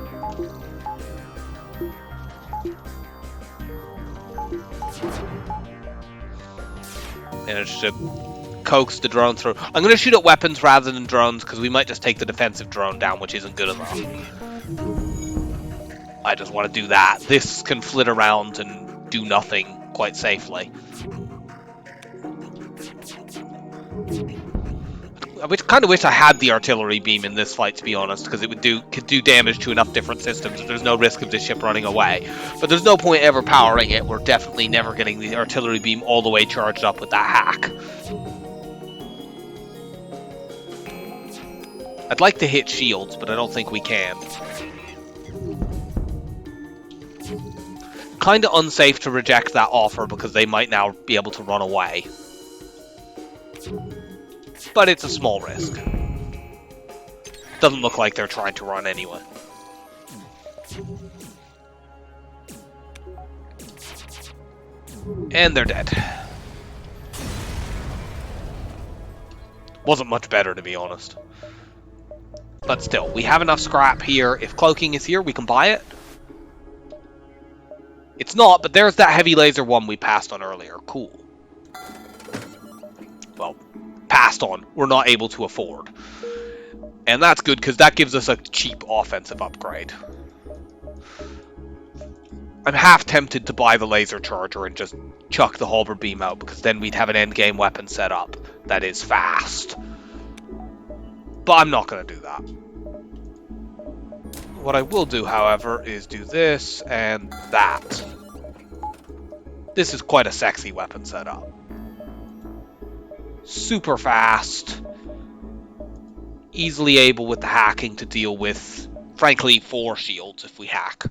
Manage to coax the drone through. I'm going to shoot at weapons rather than drones because we might just take the defensive drone down, which isn't good enough. I just want to do that. This can flit around and do nothing quite safely. I kind of wish I had the artillery beam in this fight, to be honest, because it could do damage to enough different systems. There's no risk of this ship running away. But there's no point ever powering it. We're definitely never getting the artillery beam all the way charged up with that hack. I'd like to hit shields, but I don't think we can. Kind of unsafe to reject that offer because they might now be able to run away. But it's a small risk. Doesn't look like they're trying to run anyway. And they're dead. Wasn't much better, to be honest. But still, we have enough scrap here. If cloaking is here, we can buy it. It's not, but there's that heavy laser one we passed on earlier. Cool. Well, passed on. We're not able to afford. And that's good, because that gives us a cheap offensive upgrade. I'm half tempted to buy the laser charger and just chuck the halberd beam out, because then we'd have an endgame weapon set up that is fast. But I'm not going to do that. What I will do, however, is do this and that. This is quite a sexy weapon setup. Super fast. Easily able with the hacking to deal with, frankly, 4 shields if we hack.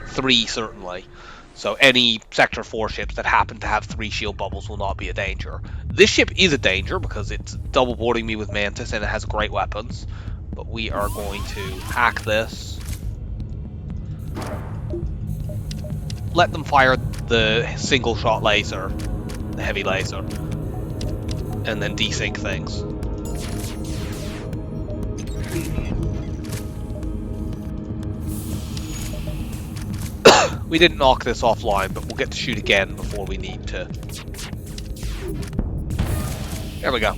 3, certainly. So any Sector 4 ships that happen to have 3 shield bubbles will not be a danger. This ship is a danger because it's double boarding me with Mantis and it has great weapons. But we are going to hack this. Let them fire the single shot laser, the heavy laser, and then desync things. We didn't knock this offline, but we'll get to shoot again before we need to. There we go.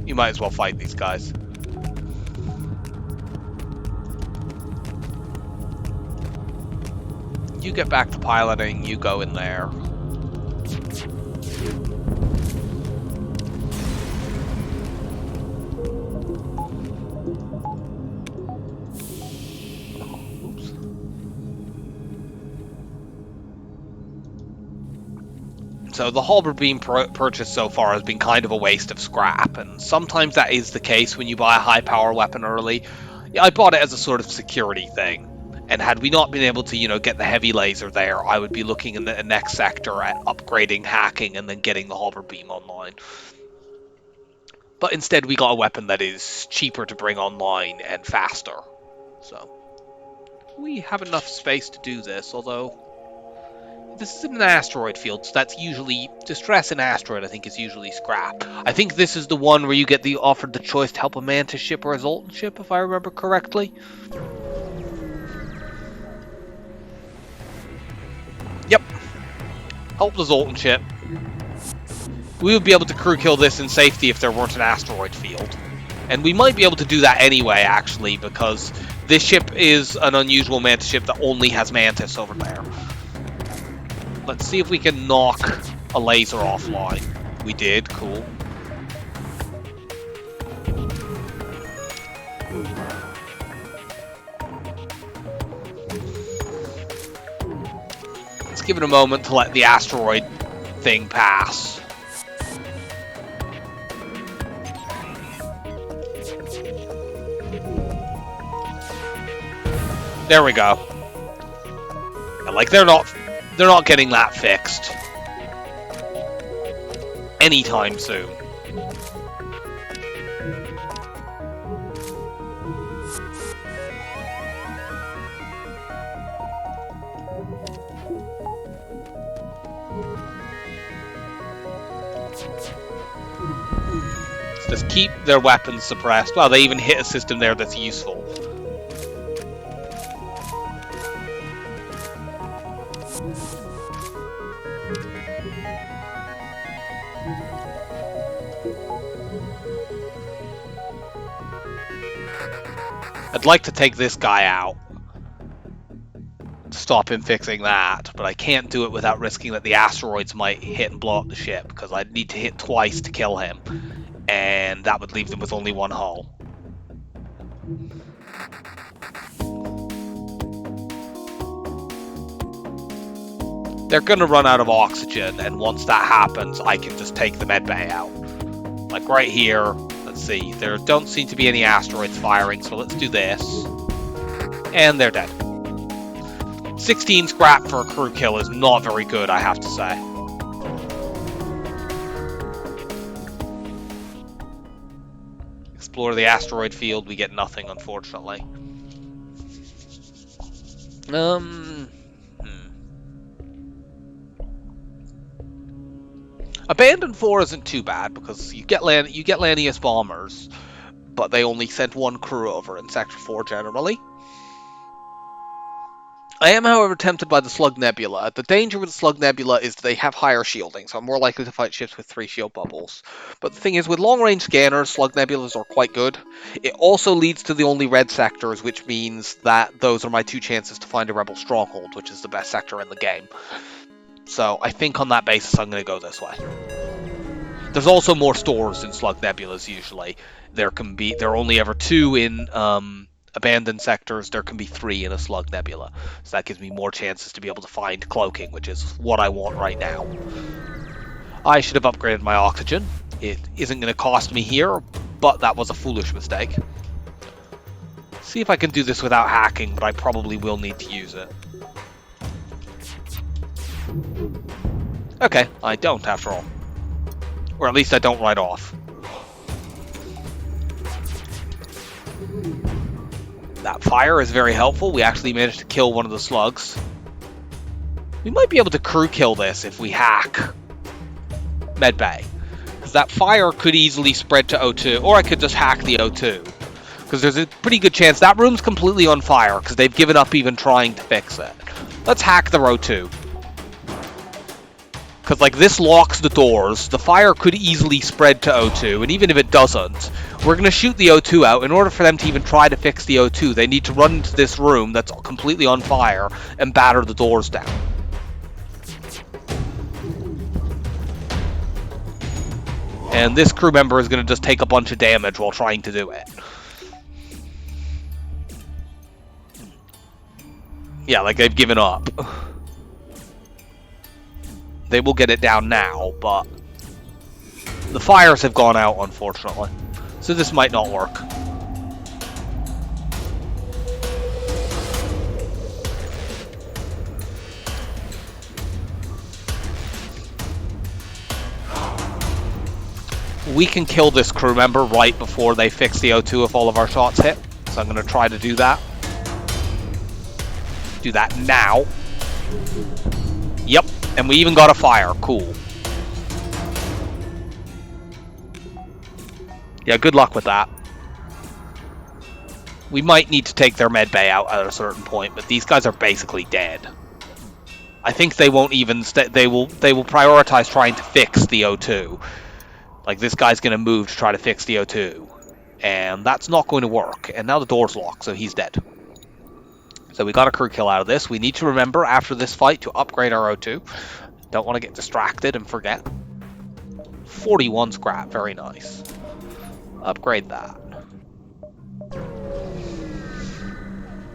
You might as well fight these guys. You get back to piloting, you go in there. So the halberd beam purchased so far has been kind of a waste of scrap, and sometimes that is the case when you buy a high power weapon early. Yeah, I bought it as a sort of security thing. And had we not been able to, get the heavy laser there, I would be looking in the next sector at upgrading hacking and then getting the halberd beam online. But instead we got a weapon that is cheaper to bring online and faster. So we have enough space to do this, although this is in an asteroid field, so that's usually distress in asteroid, I think, is usually scrap. I think this is the one where you get offered the choice to help a mantis ship or a Zoltan ship, if I remember correctly. Yep. Help the Zoltan ship. We would be able to crew kill this in safety if there weren't an asteroid field. And we might be able to do that anyway, actually, because this ship is an unusual mantis ship that only has mantis over there. Let's see if we can knock a laser offline. We did, cool. Let's give it a moment to let the asteroid thing pass. There we go. And like they're not getting that fixed anytime soon. Let's just keep their weapons suppressed. Well, they even hit a system there that's useful. I'd like to take this guy out to stop him fixing that, but I can't do it without risking that the asteroids might hit and blow up the ship, because I'd need to hit twice to kill him, and that would leave them with only one hull. They're going to run out of oxygen, and once that happens, I can just take the medbay out. Like right here. Let's see, there don't seem to be any asteroids firing, so let's do this. And they're dead. 16 scrap for a crew kill is not very good, I have to say. Explore the asteroid field, we get nothing, unfortunately. Abandoned 4 isn't too bad, because you get Lanius bombers, but they only sent one crew over in Sector 4 generally. I am, however, tempted by the Slug Nebula. The danger with the Slug Nebula is they have higher shielding, so I'm more likely to fight ships with 3 shield bubbles. But the thing is, with long-range scanners, Slug Nebulas are quite good. It also leads to the only red sectors, which means that those are my 2 chances to find a Rebel Stronghold, which is the best sector in the game. So I think on that basis I'm going to go this way. There's also more stores in Slug Nebulas usually. There are only ever 2 in abandoned sectors. There can be 3 in a Slug Nebula. So that gives me more chances to be able to find cloaking, which is what I want right now. I should have upgraded my oxygen. It isn't going to cost me here, but that was a foolish mistake. See if I can do this without hacking, but I probably will need to use it. Okay, I don't after all. Or at least I don't right off. That fire is very helpful. We actually managed to kill one of the slugs. We might be able to crew kill this if we hack medbay. Because that fire could easily spread to O2, or I could just hack the O2. Because there's a pretty good chance that room's completely on fire, because they've given up even trying to fix it. Let's hack the O2. Because, like, this locks the doors. The fire could easily spread to O2, and even if it doesn't, we're going to shoot the O2 out. In order for them to even try to fix the O2, they need to run into this room that's completely on fire and batter the doors down. And this crew member is going to just take a bunch of damage while trying to do it. Yeah, like they've given up. They will get it down now, but the fires have gone out, unfortunately. So this might not work. We can kill this crew member right before they fix the O2 if all of our shots hit. So I'm going to try to do that. Do that now. Yep, and we even got a fire. Cool. Yeah, good luck with that. We might need to take their med bay out at a certain point, but these guys are basically dead. I think they won't even they will prioritize trying to fix the O2. Like, this guy's going to move to try to fix the O2. And that's not going to work. And now the door's locked, so he's dead. So we got a crew kill out of this. We need to remember after this fight to upgrade our O2. Don't want to get distracted and forget. 41 scrap, very nice. Upgrade that.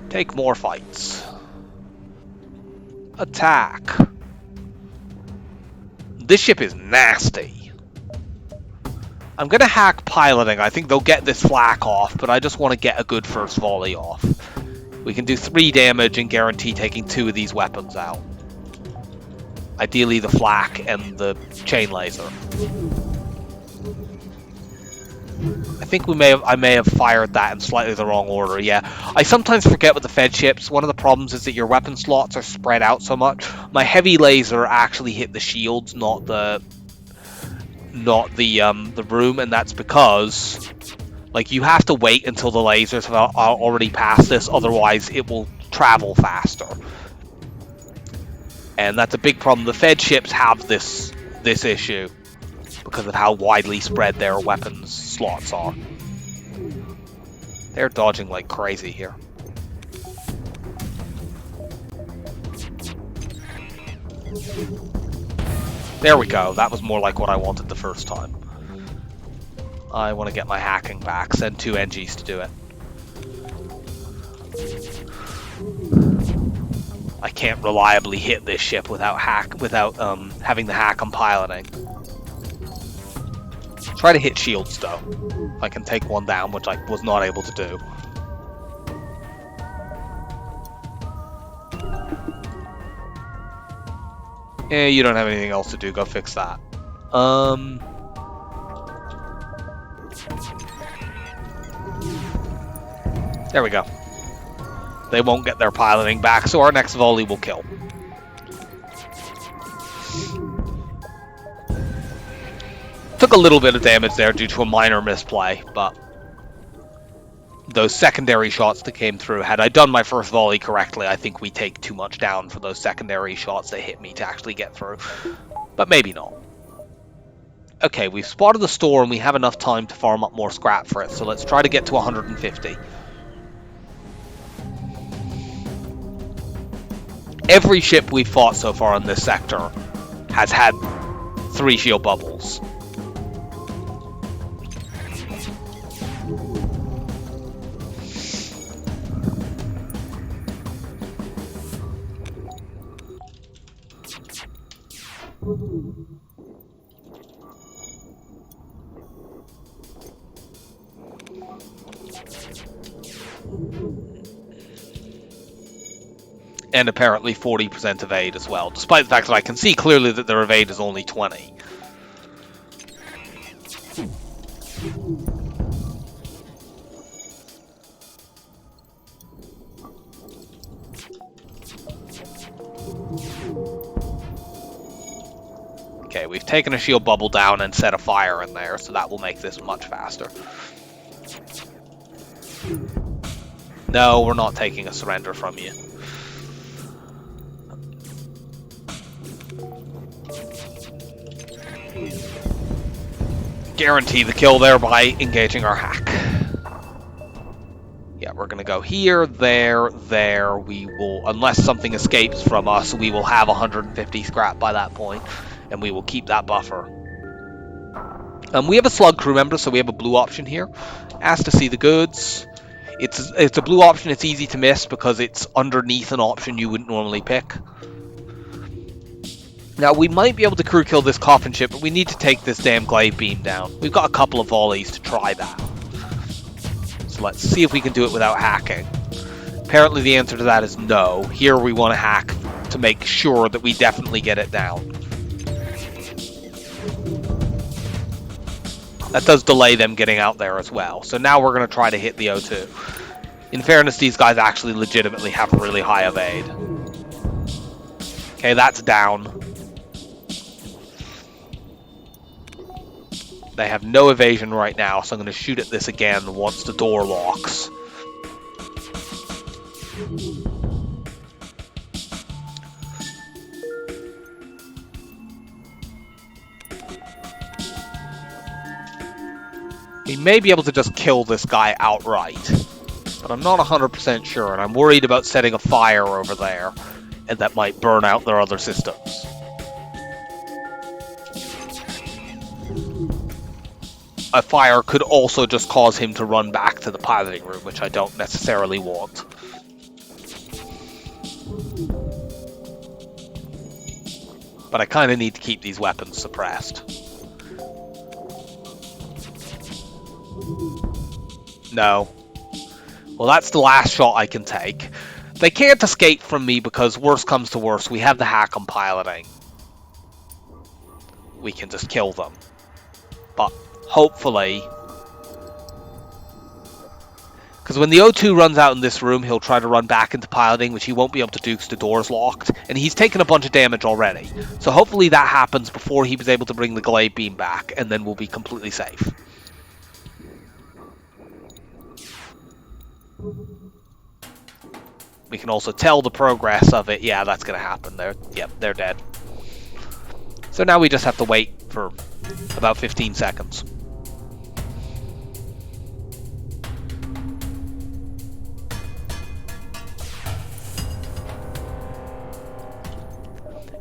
Take more fights. Attack. This ship is nasty. I'm going to hack piloting. I think they'll get this flak off, but I just want to get a good first volley off. We can do 3 damage and guarantee taking 2 of these weapons out. Ideally the flak and the chain laser. I think I may have fired that in slightly the wrong order, yeah. I sometimes forget with the Fed ships, one of the problems is that your weapon slots are spread out so much. My heavy laser actually hit the shields, not the room, and that's because, like, you have to wait until the lasers are already past this, otherwise it will travel faster. And that's a big problem. The Fed ships have this issue because of how widely spread their weapons slots are. They're dodging like crazy here. There we go. That was more like what I wanted the first time. I want to get my hacking back. Send 2 NGs to do it. I can't reliably hit this ship without having the hack on piloting. Try to hit shields though. I can take one down, which I was not able to do. Eh, you don't have anything else to do. Go fix that. There we go. They won't get their piloting back, so our next volley will kill. Took a little bit of damage there due to a minor misplay, but those secondary shots that came through, had I done my first volley correctly, I think we take too much down for those secondary shots that hit me to actually get through. But maybe not. Okay, we've spotted the store and we have enough time to farm up more scrap for it, so let's try to get to 150. Every ship we've fought so far in this sector has had 3 shield bubbles. And apparently 40% evade as well, despite the fact that I can see clearly that their evade is only 20. Okay, we've taken a shield bubble down and set a fire in there, so that will make this much faster. No, we're not taking a surrender from you. Guarantee the kill there by engaging our hack. Yeah, we're gonna go here, there. We will, unless something escapes from us, we will have 150 scrap by that point, and we will keep that buffer. We have a slug crew member, so we have a blue option here. Asked to see the goods. It's a blue option. It's easy to miss because it's underneath an option you wouldn't normally pick. Now, we might be able to crew kill this coffin ship, but we need to take this damn glaive beam down. We've got a couple of volleys to try that. So let's see if we can do it without hacking. Apparently the answer to that is no. Here we want to hack to make sure that we definitely get it down. That does delay them getting out there as well. So now we're going to try to hit the O2. In fairness, these guys actually legitimately have really high evade. Okay, that's down. They have no evasion right now, so I'm going to shoot at this again once the door locks. We may be able to just kill this guy outright, but I'm not 100% sure, and I'm worried about setting a fire over there, and that might burn out their other systems. A fire could also just cause him to run back to the piloting room, which I don't necessarily want. But I kind of need to keep these weapons suppressed. No. Well, that's the last shot I can take. They can't escape from me because worst comes to worst, we have the hack on piloting. We can just kill them. But hopefully, because when the O2 runs out in this room, he'll try to run back into piloting, which he won't be able to do because the door's locked, and he's taken a bunch of damage already. So hopefully that happens before he was able to bring the glaive beam back, and then we'll be completely safe. We can also tell the progress of it. Yeah, that's going to happen. They're dead. So now we just have to wait for about 15 seconds.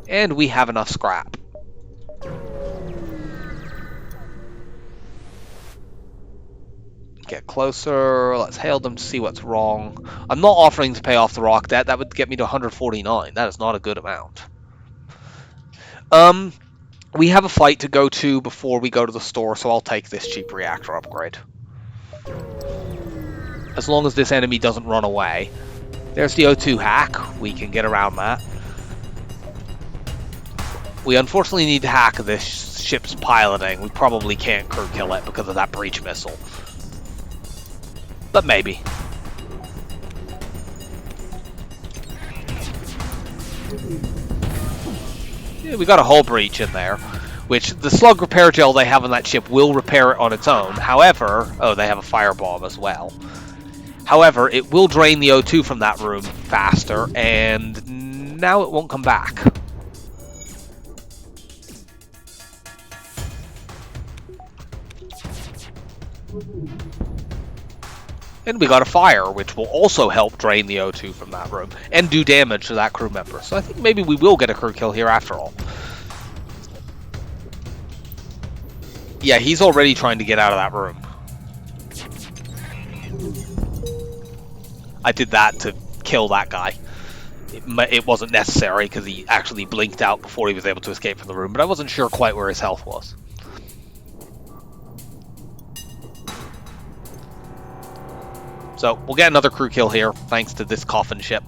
And we have enough scrap. Get closer. Let's hail them to see what's wrong. I'm not offering to pay off the rock debt. That would get me to 149. That is not a good amount. We have a fight to go to before we go to the store, so I'll take this cheap reactor upgrade. As long as this enemy doesn't run away. There's the O2 hack. We can get around that. We unfortunately need to hack this ship's piloting. We probably can't crew kill it because of that breach missile. But maybe. Yeah, we got a hull breach in there, which the slug repair gel they have on that ship will repair it on its own. However, oh, they have a firebomb as well. However, it will drain the O2 from that room faster, and now it won't come back. And we got a fire, which will also help drain the O2 from that room and do damage to that crew member. So I think maybe we will get a crew kill here after all. Yeah, he's already trying to get out of that room. I did that to kill that guy. It wasn't necessary because he actually blinked out before he was able to escape from the room, but I wasn't sure quite where his health was. So, we'll get another crew kill here, thanks to this coffin ship.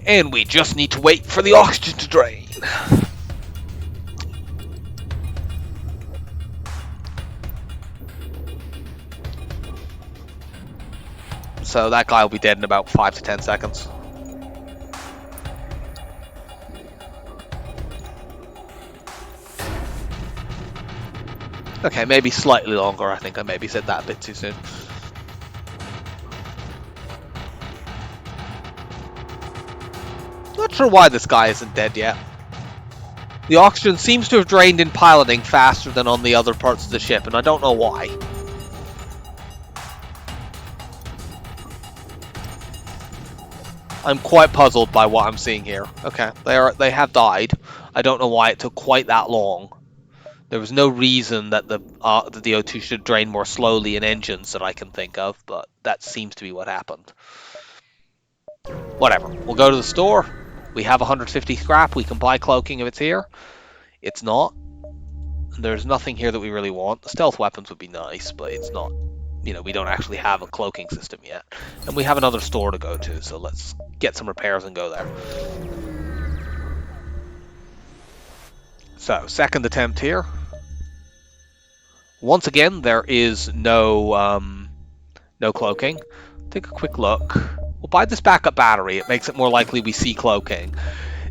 And we just need to wait for the oxygen to drain. So that guy will be dead in about 5 to 10 seconds. Okay, maybe slightly longer. I think I maybe said that a bit too soon. Not sure why this guy isn't dead yet. The oxygen seems to have drained in piloting faster than on the other parts of the ship, and I don't know why. I'm quite puzzled by what I'm seeing here. Okay, they have died. I don't know why it took quite that long There was no reason that the O2 should drain more slowly in engines that I can think of, but that seems to be what happened. Whatever. We'll go to the store. We have 150 scrap. We can buy cloaking if it's here. It's not. There's nothing here that we really want. The stealth weapons would be nice, but it's not. You know, we don't actually have a cloaking system yet. And we have another store to go to, so let's get some repairs and go there. So, second attempt here. Once again, there is no cloaking. Take a quick look. We'll buy this backup battery. It makes it more likely we see cloaking.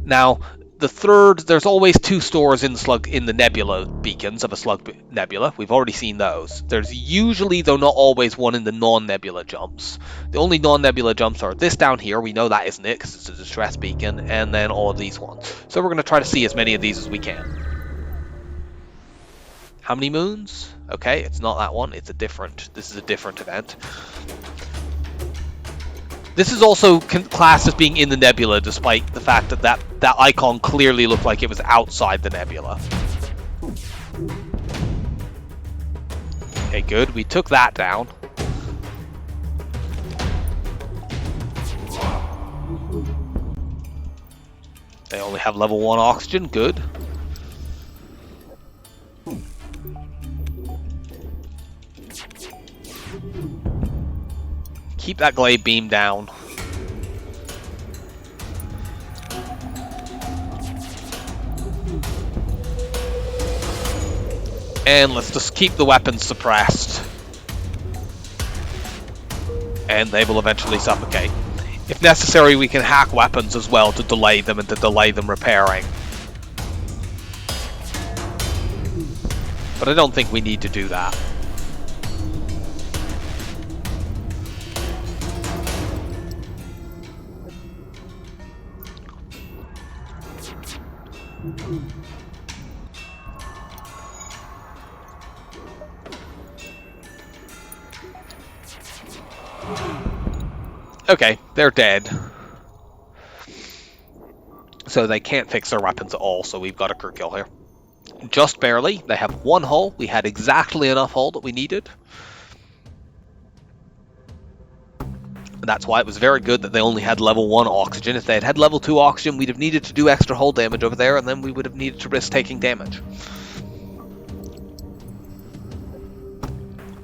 Now, the third, there's always two stores in the nebula beacons of a slug nebula. We've already seen those. There's usually, though not always, one in the non-nebula jumps. The only non-nebula jumps are this down here. We know that isn't it because it's a distress beacon, and then all of these ones. So we're going to try to see as many of these as we can. How many moons? Okay, it's not that one. This is a different event. This is also classed as being in the nebula, despite the fact that that icon clearly looked like it was outside the nebula. Okay, good. We took that down. They only have level 1 oxygen. Good. Keep that glade beam down. And let's just keep the weapons suppressed. And they will eventually suffocate. If necessary, we can hack weapons as well to delay them and to delay them repairing. But I don't think we need to do that. Okay, they're dead. So they can't fix their weapons at all, so we've got a crew kill here. Just barely. They have one hull. We had exactly enough hull that we needed. And that's why it was very good that they only had level 1 oxygen. If they had had level 2 oxygen, we'd have needed to do extra hull damage over there, and then we would have needed to risk taking damage.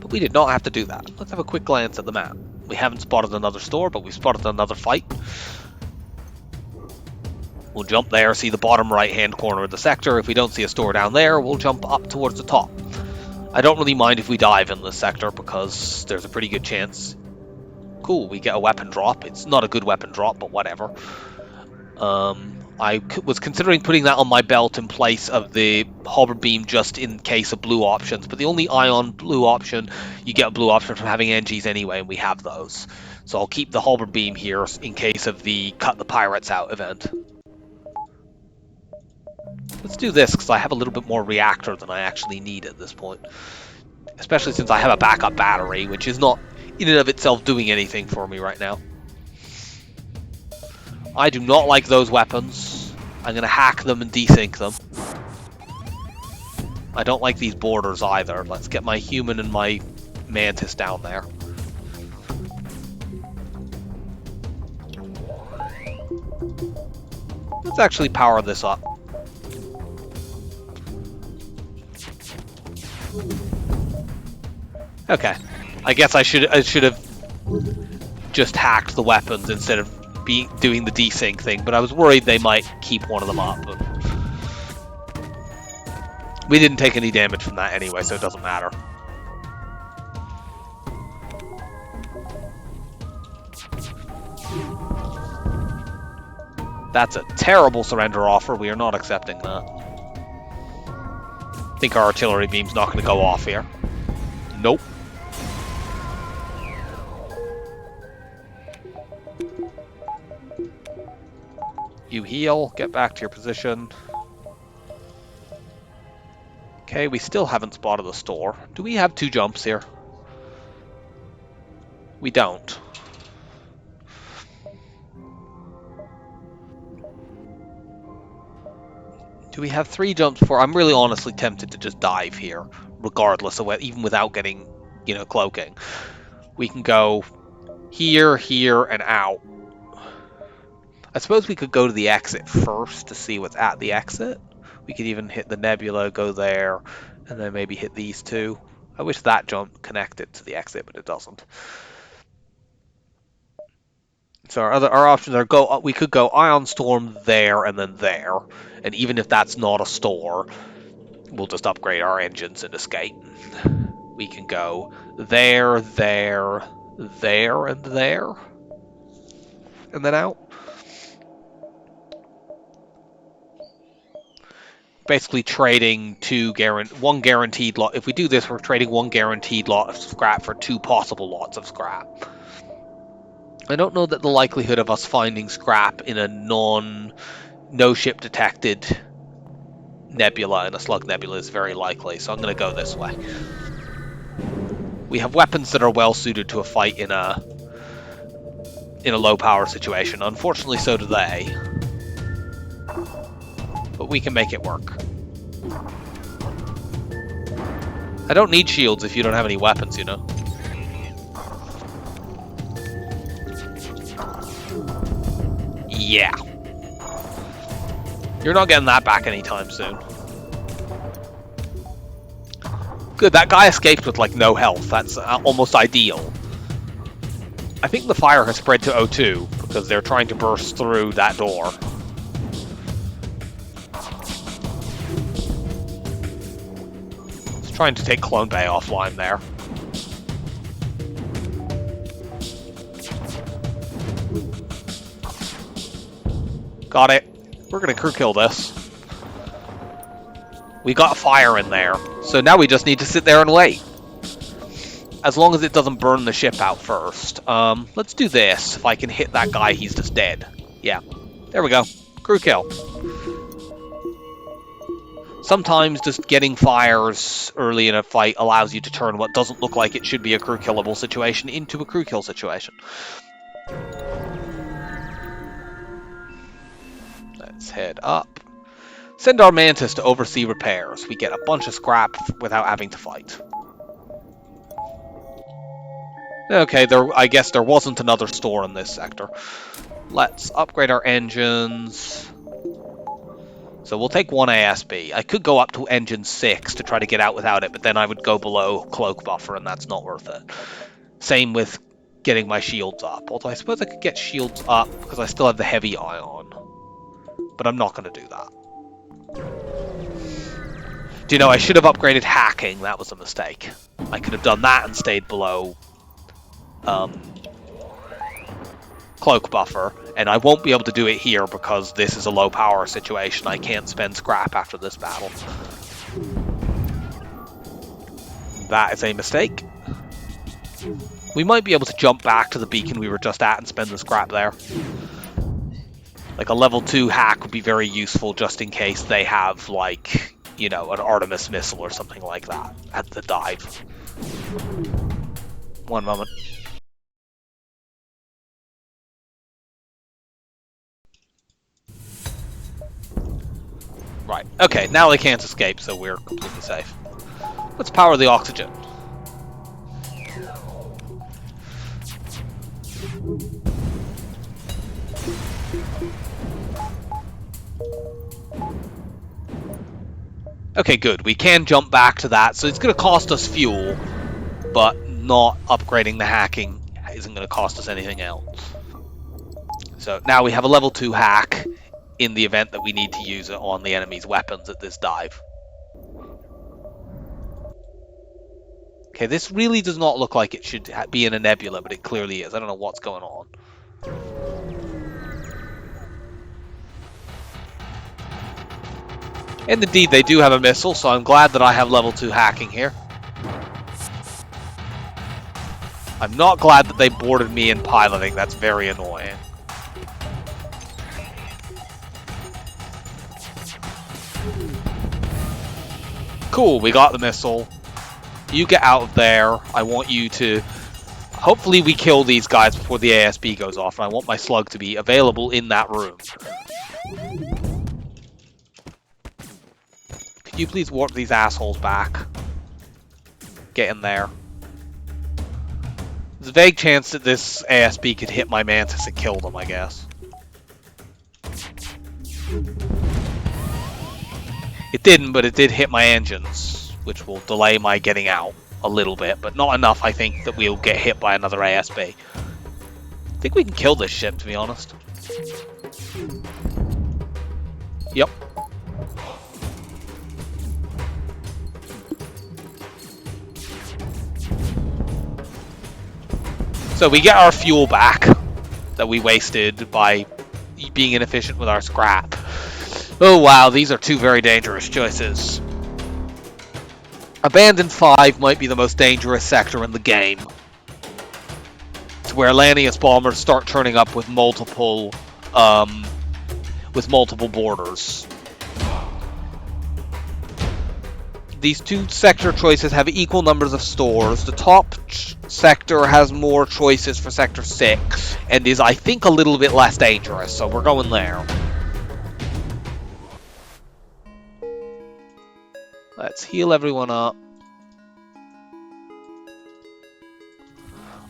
But we did not have to do that. Let's have a quick glance at the map. We haven't spotted another store, but we've spotted another fight. We'll jump there, see the bottom right-hand corner of the sector. If we don't see a store down there, we'll jump up towards the top. I don't really mind if we dive in this sector, because there's a pretty good chance. Cool, we get a weapon drop. It's not a good weapon drop, but whatever. I was considering putting that on my belt in place of the hover beam just in case of blue options, but the only ion blue option, you get a blue option from having NGs anyway, and we have those. So I'll keep the hover beam here in case of the cut the pirates out event. Let's do this, because I have a little bit more reactor than I actually need at this point. Especially since I have a backup battery, which is not in and of itself doing anything for me right now. I do not like those weapons. I'm going to hack them and desync them. I don't like these borders either. Let's get my human and my mantis down there. Let's actually power this up. Okay. I guess I should have just hacked the weapons instead of doing the desync thing, but I was worried they might keep one of them up. But we didn't take any damage from that anyway, so it doesn't matter. That's a terrible surrender offer. We are not accepting that. I think our artillery beam's not going to go off here. Nope. You heal, get back to your position. Okay, we still haven't spotted the store. Do we have 2 jumps here? We don't. Do we have 3 jumps before? I'm really honestly tempted to just dive here, regardless of what, even without getting, cloaking. We can go here, here, and out. I suppose we could go to the exit first to see what's at the exit. We could even hit the nebula, go there, and then maybe hit these 2. I wish that jump connected to the exit, but it doesn't. So our options are we could go Ion Storm there and then there, and even if that's not a store, we'll just upgrade our engines and escape. We can go there, there, there, and there, and then out. Basically trading one guaranteed lot. If we do this, we're trading 1 guaranteed lot of scrap for 2 possible lots of scrap. I don't know that the likelihood of us finding scrap in a no ship detected nebula, in a slug nebula, is very likely, so I'm going to go this way. We have weapons that are well suited to a fight in a low power situation. Unfortunately, so do they. But we can make it work. I don't need shields if you don't have any weapons, Yeah. You're not getting that back anytime soon. Good, that guy escaped with, no health. That's almost ideal. I think the fire has spread to O2, because they're trying to burst through that door. It's trying to take Clone Bay offline there. Got it. We're going to crew kill this. We got fire in there, so now we just need to sit there and wait. As long as it doesn't burn the ship out first. Let's do this. If I can hit that guy, he's just dead. Yeah. There we go. Crew kill. Sometimes just getting fires early in a fight allows you to turn what doesn't look like it should be a crew killable situation into a crew kill situation. Let's head up. Send our Mantis to oversee repairs. We get a bunch of scrap without having to fight. Okay, I guess there wasn't another store in this sector. Let's upgrade our engines. So we'll take 1 ASB. I could go up to engine 6 to try to get out without it, but then I would go below cloak buffer, and that's not worth it. Same with getting my shields up. Although I suppose I could get shields up because I still have the heavy ion. But I'm not going to do that. Do you know, I should have upgraded hacking. That was a mistake. I could have done that and stayed below cloak buffer, and I won't be able to do it here because this is a low power situation. I can't spend scrap after this battle. That is a mistake. We might be able to jump back to the beacon we were just at and spend the scrap there. Like a level 2 hack would be very useful just in case they have, an Artemis missile or something like that at the dive. One moment. Right, okay, now they can't escape, so we're completely safe. Let's power the oxygen. Okay, good. We can jump back to that, so it's going to cost us fuel, but not upgrading the hacking isn't going to cost us anything else. So now we have a level 2 hack in the event that we need to use it on the enemy's weapons at this dive. Okay, this really does not look like it should be in a nebula, but it clearly is. I don't know what's going on. And indeed, they do have a missile, so I'm glad that I have level 2 hacking here. I'm not glad that they boarded me in piloting. That's very annoying. Cool, we got the missile. You get out of there. I want you to... Hopefully we kill these guys before the ASB goes off, and I want my slug to be available in that room. Can you please warp these assholes back? Get in there. There's a vague chance that this ASB could hit my Mantis and kill them, I guess. It didn't, but it did hit my engines, which will delay my getting out a little bit, but not enough, I think, that we'll get hit by another ASB. I think we can kill this ship, to be honest. Yep. So we get our fuel back that we wasted by being inefficient with our scrap. Oh wow, these are two very dangerous choices. Abandon 5 might be the most dangerous sector in the game. It's where Lanius bombers start turning up with multiple borders. These two sector choices have equal numbers of stores. The top sector has more choices for Sector 6 and is, I think, a little bit less dangerous, so we're going there. Let's heal everyone up.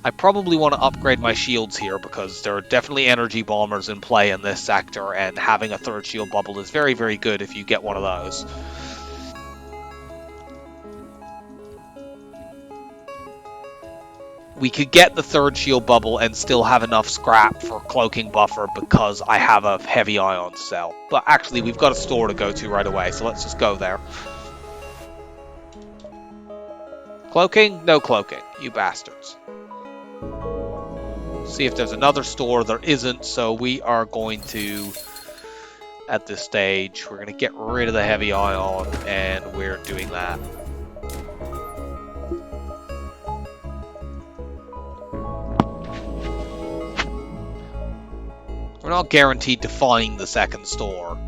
I probably want to upgrade my shields here because there are definitely energy bombers in play in this sector, and having a third shield bubble is very, very good if you get one of those. We could get the third shield bubble and still have enough scrap for cloaking buffer because I have a heavy ion cell. But actually, we've got a store to go to right away, so let's just go there. Cloaking? No cloaking, you bastards. See if there's another store. There isn't, so we are going to, at this stage, we're going to get rid of the heavy ion, and we're doing that. We're not guaranteed to find the second store.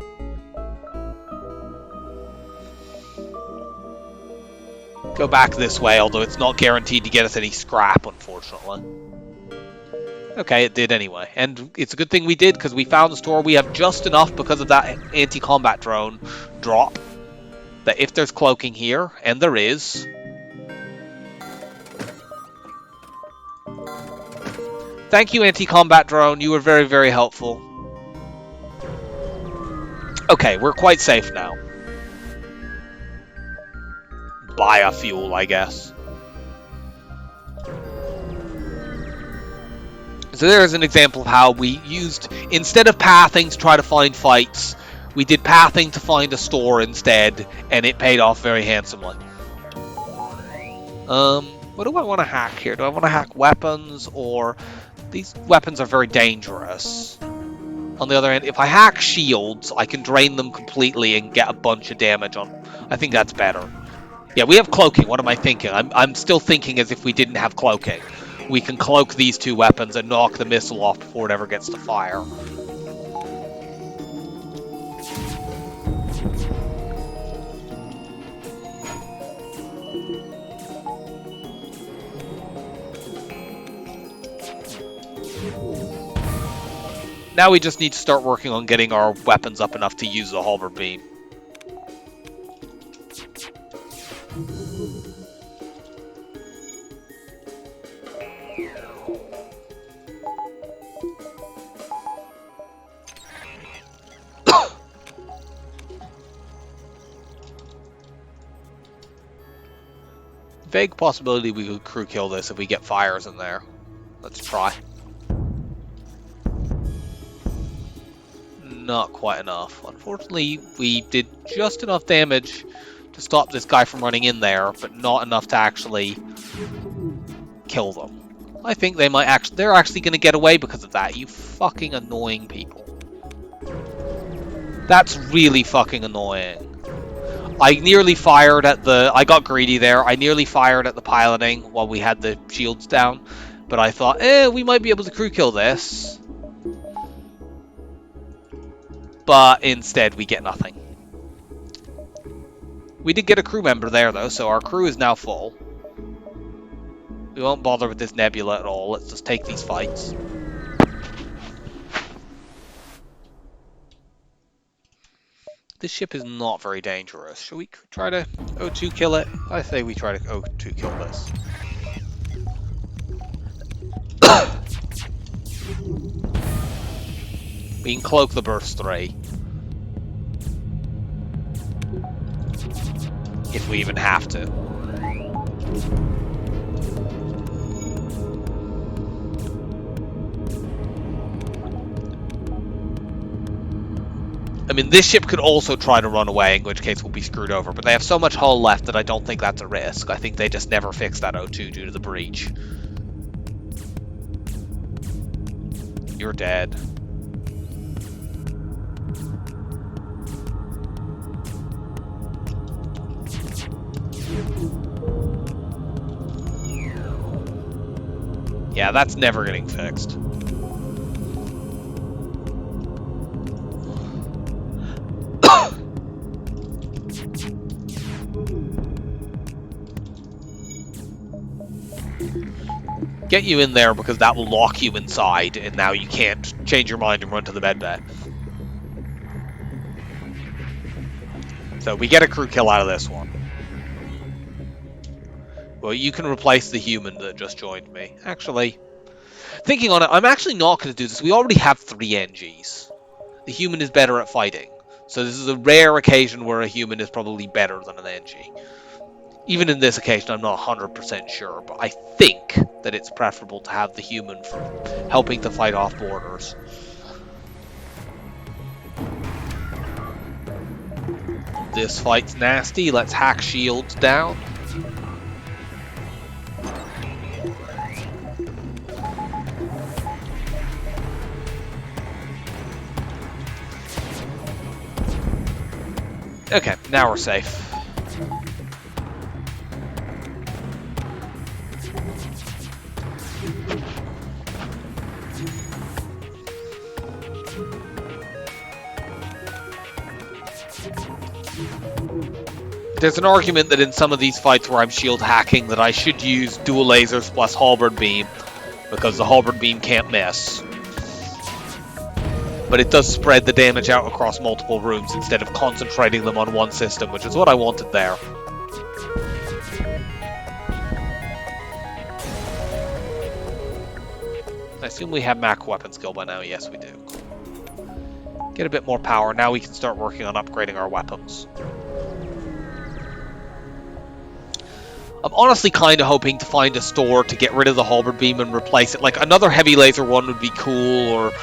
Go back this way, although it's not guaranteed to get us any scrap, unfortunately. Okay, it did anyway. And it's a good thing we did, because we found the store. We have just enough because of that anti-combat drone drop, that if there's cloaking here, and there is... Thank you, anti-combat drone. You were very, very helpful. Okay, we're quite safe now. Biofuel, I guess. So there's an example of how we used, instead of pathing to try to find fights, we did pathing to find a store instead, and it paid off very handsomely. What do I want to hack here? Do I want to hack weapons, or... These weapons are very dangerous. On the other hand, if I hack shields, I can drain them completely and get a bunch of damage on... I think that's better. Yeah, we have cloaking. What am I thinking? I'm still thinking as if we didn't have cloaking. We can cloak these two weapons and knock the missile off before it ever gets to fire. Now we just need to start working on getting our weapons up enough to use the halberd beam. Vague possibility we could crew kill this if we get fires in there. Let's try. Not quite enough. Unfortunately, we did just enough damage to stop this guy from running in there, but not enough to actually kill them. I think they might actually... They're actually going to get away because of that. You fucking annoying people. That's really fucking annoying. I nearly fired at the... I got greedy there. I nearly fired at the piloting while we had the shields down. But I thought, we might be able to crew kill this. But instead, we get nothing. We did get a crew member there, though, so our crew is now full. We won't bother with this nebula at all. Let's just take these fights. This ship is not very dangerous. Should we try to O2 kill it? I say we try to O2 kill this. We can cloak the burst 3. If we even have to. I mean, this ship could also try to run away, in which case we'll be screwed over, but they have so much hull left that I don't think that's a risk. I think they just never fixed that O2 due to the breach. You're dead. Yeah, that's never getting fixed. Get you in there because that will lock you inside, and now you can't change your mind and run to the med bay. So we get a crew kill out of this one. Well, you can replace the human that just joined me. Actually, thinking on it, I'm actually not going to do this. We already have 3 NGs. The human is better at fighting. So this is a rare occasion where a human is probably better than an NG. Even in this occasion, I'm not 100% sure, but I think that it's preferable to have the human for helping to fight off borders. This fight's nasty. Let's hack shields down. Okay, now we're safe. There's an argument that in some of these fights where I'm shield hacking that I should use dual lasers plus halberd beam, because the halberd beam can't miss. But it does spread the damage out across multiple rooms instead of concentrating them on one system, which is what I wanted there. I assume we have Mach weapon skill by now. Yes, we do. Get a bit more power. Now we can start working on upgrading our weapons. I'm honestly kind of hoping to find a store to get rid of the halberd beam and replace it. Like, another heavy laser one would be cool, or,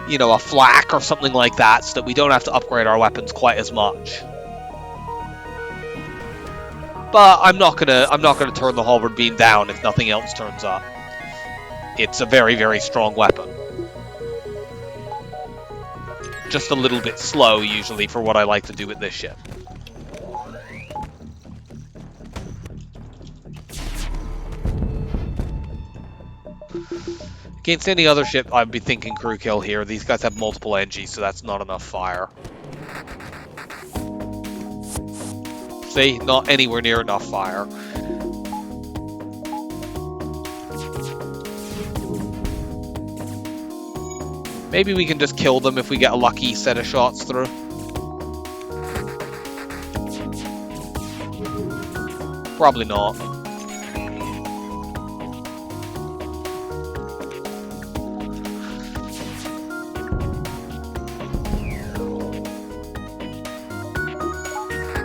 you know, a flak or something like that, so that we don't have to upgrade our weapons quite as much. But I'm not gonna turn the halberd beam down if nothing else turns up. It's a very, very strong weapon. Just a little bit slow, usually, for what I like to do with this ship. Against any other ship, I'd be thinking crew kill here. These guys have multiple NGs, so that's not enough fire. See? Not anywhere near enough fire. Maybe we can just kill them if we get a lucky set of shots through. Probably not.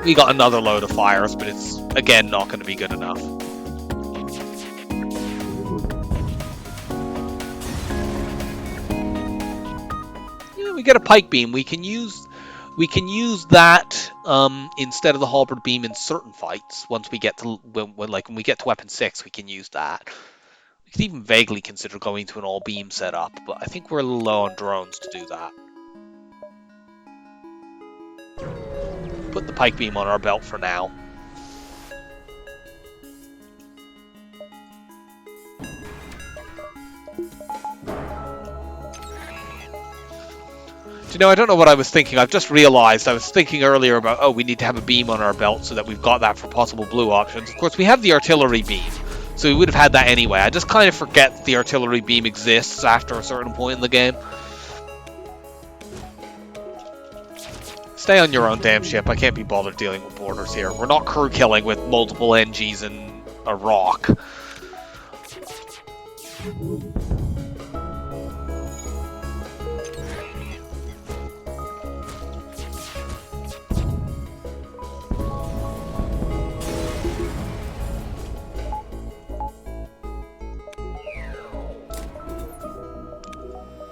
We got another load of fires, but it's, again, not going to be good enough. Yeah, we get a pike beam. We can use that instead of the halberd beam in certain fights. Once we get to when we get to weapon 6, we can use that. We could even vaguely consider going to an all beam setup, but I think we're a little low on drones to do that. Put the pike beam on our belt for now. Do you know, I don't know what I was thinking. I've just realized I was thinking earlier about, oh, we need to have a beam on our belt so that we've got that for possible blue options. Of course, we have the artillery beam, so we would have had that anyway. I just kind of forget the artillery beam exists after a certain point in the game. stay on your own damn ship. I can't be bothered dealing with boarders here. We're not crew killing with multiple NGs and a rock.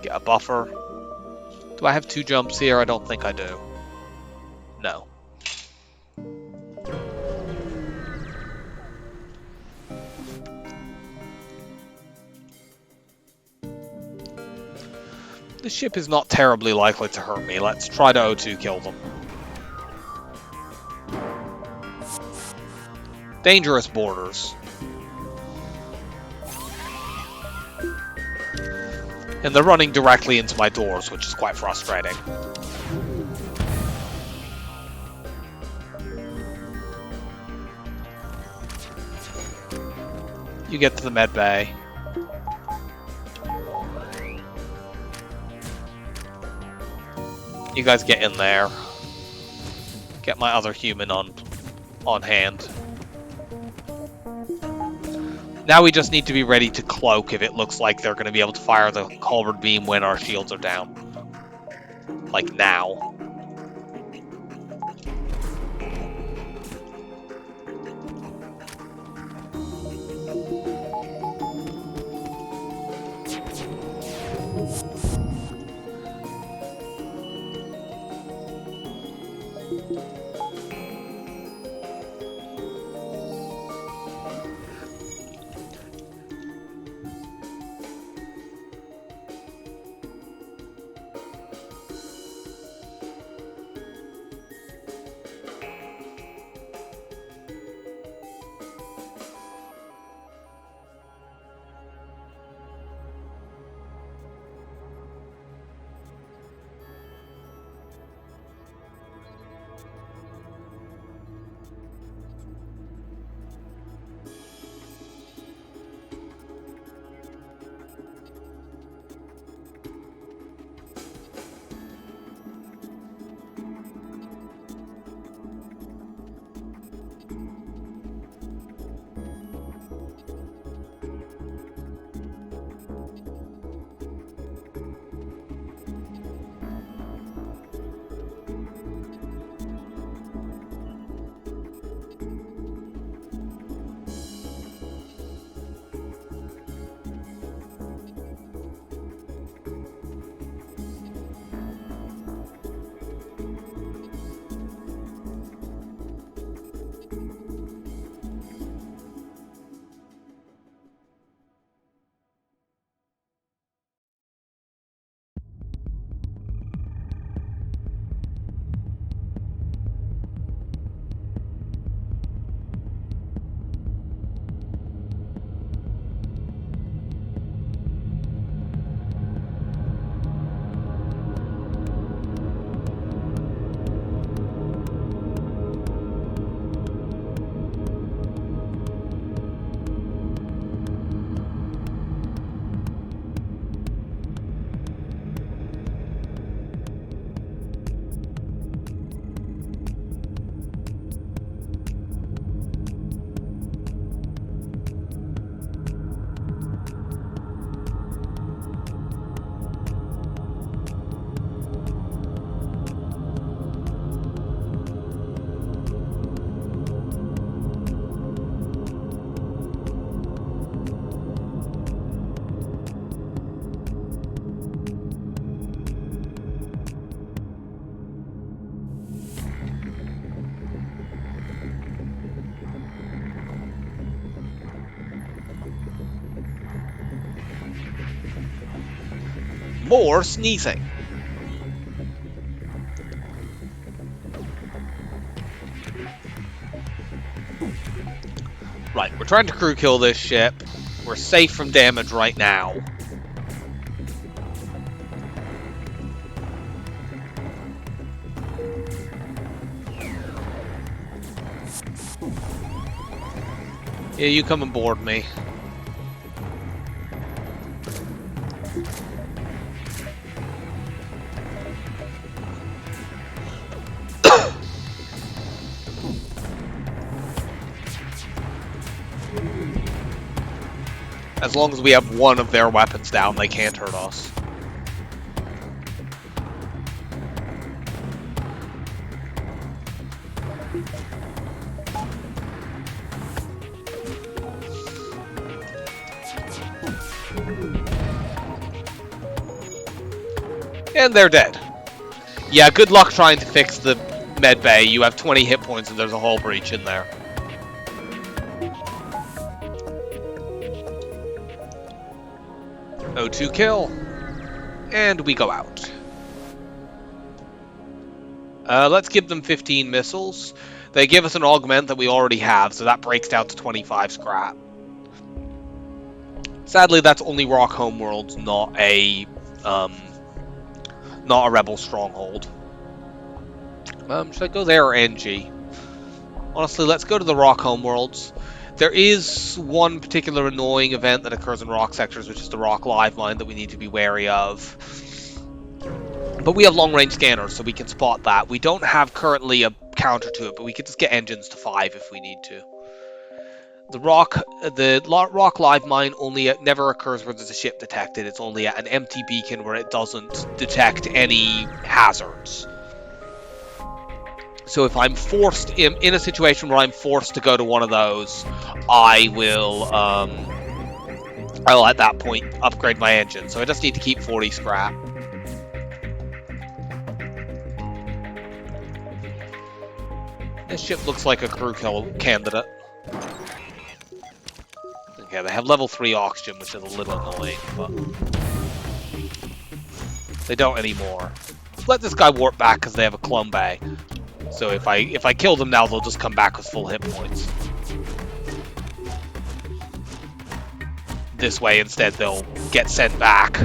Get a buffer. Do I have 2 jumps here? I don't think I do. No. The ship is not terribly likely to hurt me. Let's try to O2 kill them. Dangerous boarders. And they're running directly into my doors, which is quite frustrating. You get to the med bay. You guys get in there. Get my other human on hand. Now we just need to be ready to cloak if it looks like they're going to be able to fire the halberd beam when our shields are down. Like now. More sneezing. Right, we're trying to crew kill this ship. We're safe from damage right now. Yeah, you come and board me. As long as we have one of their weapons down, they can't hurt us. And they're dead. Yeah, good luck trying to fix the med bay. You have 20 hit points and there's a hull breach in there. O2 kill. And we go out. Let's give them 15 missiles. They give us an augment that we already have, so that breaks down to 25 scrap. Sadly, that's only Rock Homeworlds, not a rebel stronghold. Should I go there or NG? Honestly, let's go to the Rock Homeworlds. There is one particular annoying event that occurs in rock sectors, which is the Rock Live Mine, that we need to be wary of. But we have long-range scanners, so we can spot that. We don't have currently a counter to it, but we can just get engines to 5 if we need to. The Rock Live Mine only never occurs where there's a ship detected. It's only at an empty beacon where it doesn't detect any hazards. So if I'm forced, in a situation where I'm forced to go to one of those, I will at that point upgrade my engine. So I just need to keep 40 scrap. This ship looks like a crew kill candidate. Okay, they have level 3 oxygen, which is a little annoying, but they don't anymore. Let this guy warp back because they have a Clum Bay. So if I kill them now, they'll just come back with full hit points. This way, instead, they'll get sent back.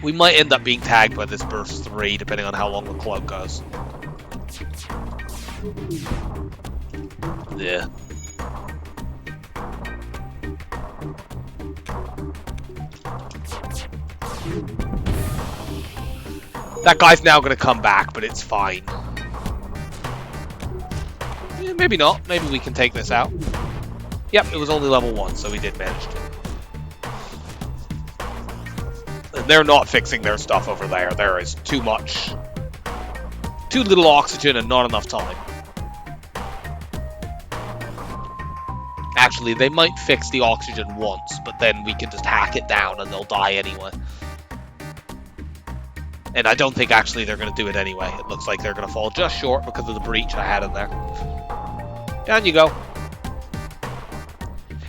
We might end up being tagged by this burst 3, depending on how long the cloak goes. Yeah. That guy's now going to come back, but it's fine. Yeah, maybe not. Maybe we can take this out. Yep, it was only level 1, so we did manage to. And they're not fixing their stuff over there. There is too much. Too little oxygen and not enough time. Actually, they might fix the oxygen once, but then we can just hack it down and they'll die anyway. And I don't think actually they're going to do it anyway. It looks like they're going to fall just short because of the breach I had in there. Down you go.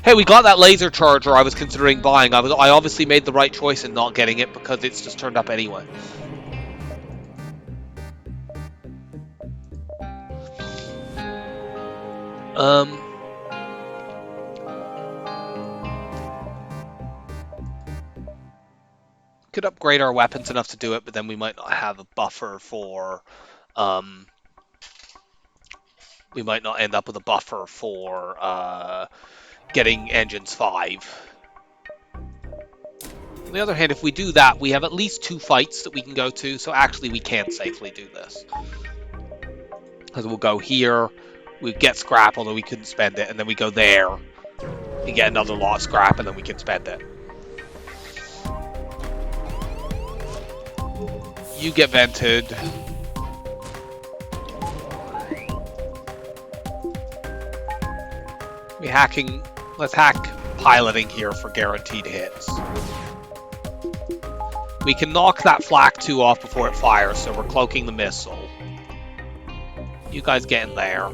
Hey, we got that laser charger I was considering buying. I obviously made the right choice in not getting it because it's just turned up anyway. Could upgrade our weapons enough to do it, but then we might not have a buffer for we might not end up with a buffer for getting engines 5. On the other hand, if we do that, we have at least 2 fights that we can go to, so actually we can safely do this. Because we'll go here, we get scrap, although we couldn't spend it, and then we go there and get another lot of scrap, and then we can spend it. You get vented. Let's hack piloting here for guaranteed hits. We can knock that flak 2 off before it fires, so we're cloaking the missile. You guys get in there.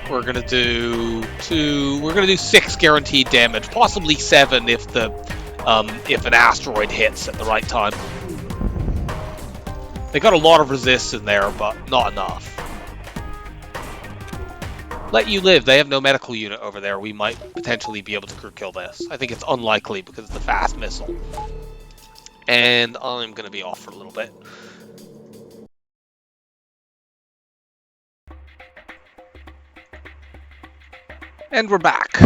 We're gonna do 6 guaranteed damage, possibly 7 if an asteroid hits at the right time. They got a lot of resist in there, but not enough. Let you live. They have no medical unit over there. We might potentially be able to crew kill this. I think it's unlikely because it's a fast missile. And I'm gonna be off for a little bit. And we're back.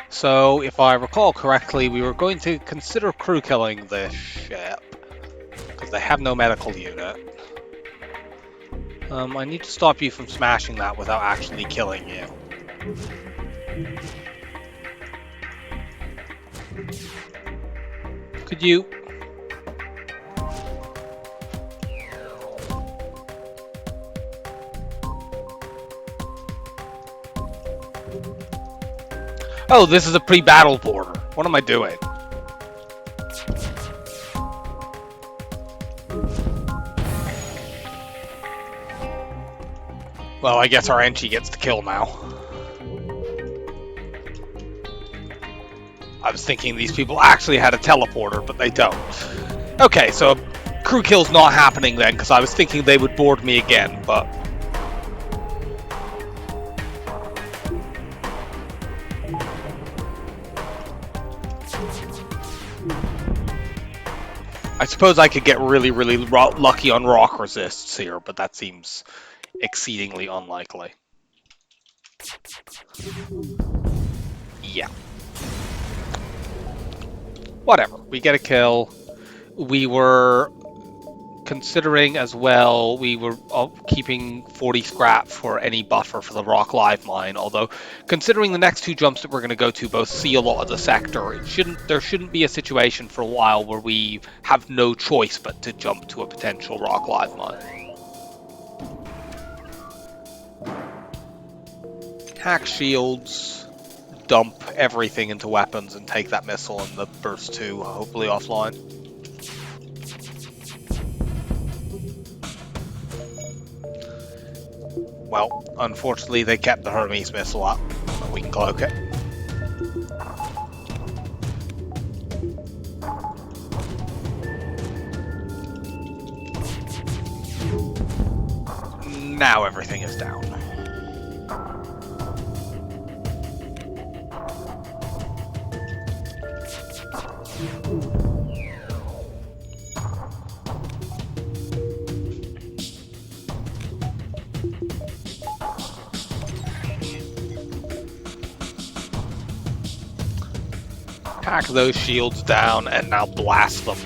So, if I recall correctly, we were going to consider crew killing this ship. Because because they have no medical unit. I need to stop you from smashing that without actually killing you. Could you... Oh, this is a pre-battle border. What am I doing? Well, I guess our Enchi gets the kill now. I was thinking these people actually had a teleporter, but they don't. Okay, so crew kill's not happening then, because I was thinking they would board me again, but... I suppose I could get really, really lucky on rock resists here, but that seems exceedingly unlikely. Yeah. Whatever. We get a kill. We were considering as well, we were keeping 40 scrap for any buffer for the rock live mine, although considering the next two jumps that we're going to go to both see a lot of the sector, there shouldn't be a situation for a while where we have no choice but to jump to a potential rock live mine. Hack shields, dump everything into weapons and take that missile and the burst 2 hopefully offline. Well, unfortunately, they kept the Hermes missile up, but we can cloak it. Now everything is down. Hack those shields down and now blast them.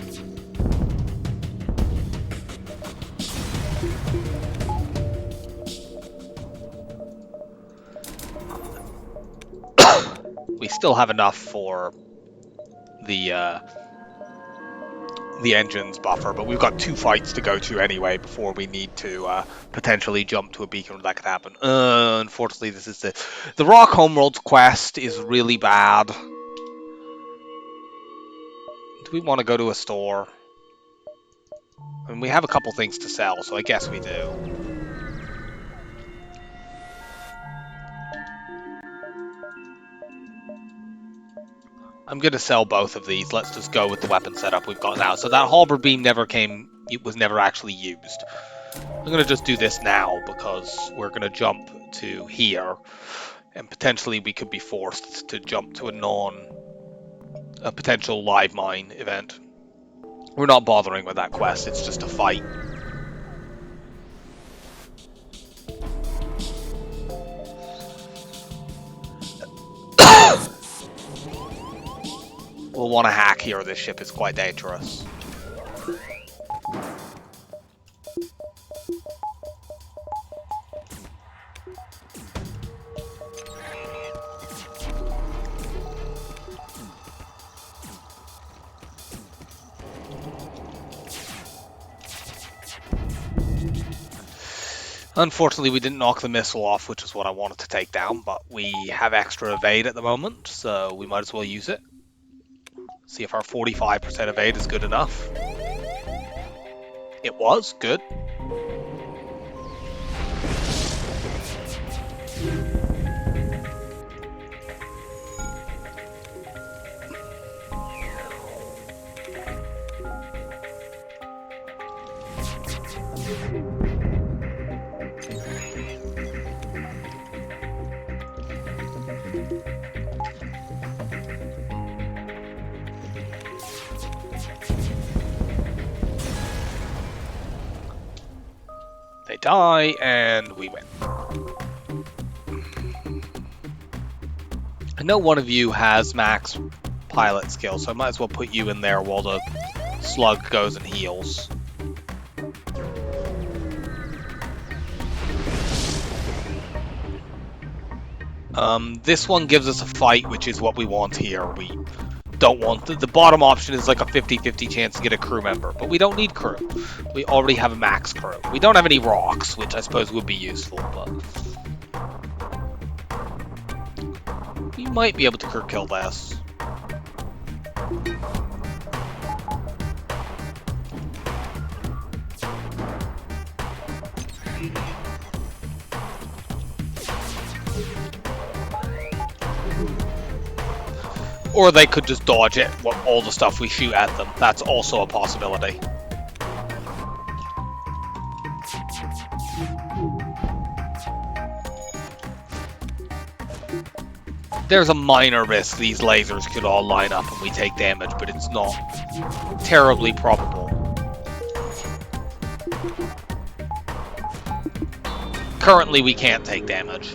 We still have enough for the engine's buffer, but we've got 2 fights to go to anyway before we need to potentially jump to a beacon where that could happen. Unfortunately, this is the Rock Homeworld's quest is really bad. Do we want to go to a store? I mean, we have a couple things to sell, so I guess we do. I'm going to sell both of these. Let's just go with the weapon setup we've got now. So that halberd beam was never actually used. I'm going to just do this now because we're going to jump to here. And potentially we could be forced to jump to a potential live mine event. We're not bothering with that quest, it's just a fight. We'll want to hack here, this ship is quite dangerous. Unfortunately, we didn't knock the missile off, which is what I wanted to take down, but we have extra evade at the moment, so we might as well use it. See if our 45% evade is good enough. It was, good. They die, and we win. I know one of you has max pilot skill, so I might as well put you in there while the slug goes and heals. This one gives us a fight, which is what we want here. We don't want... The bottom option is like a 50-50 chance to get a crew member, but we don't need crew. We already have a max crew. We don't have any rocks, which I suppose would be useful, but... we might be able to crew kill this. Or they could just dodge it, all the stuff we shoot at them. That's also a possibility. There's a minor risk these lasers could all line up and we take damage, but it's not terribly probable. Currently, we can't take damage.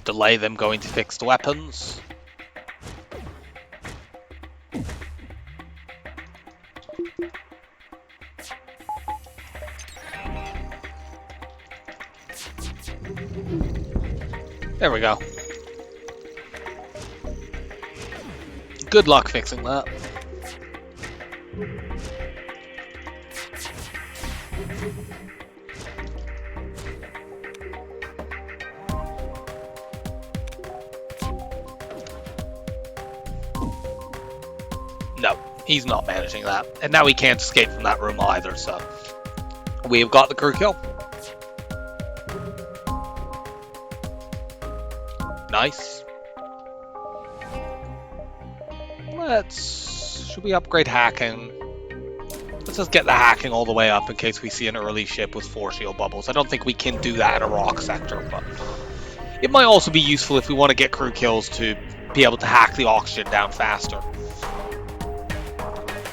Delay them going to fix the weapons. There we go. Good luck fixing that. No, he's not managing that. And now he can't escape from that room either, so... we've got the crew kill. Nice. Should we upgrade hacking? Let's just get the hacking all the way up in case we see an early ship with 4 shield bubbles. I don't think we can do that in a rock sector, but... it might also be useful if we want to get crew kills to be able to hack the oxygen down faster.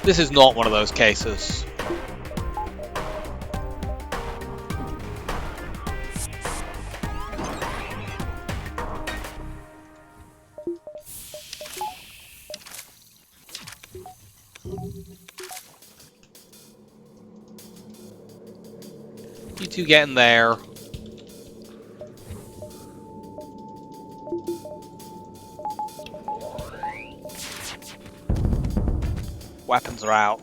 This is not one of those cases. You two get in there. Weapons are out.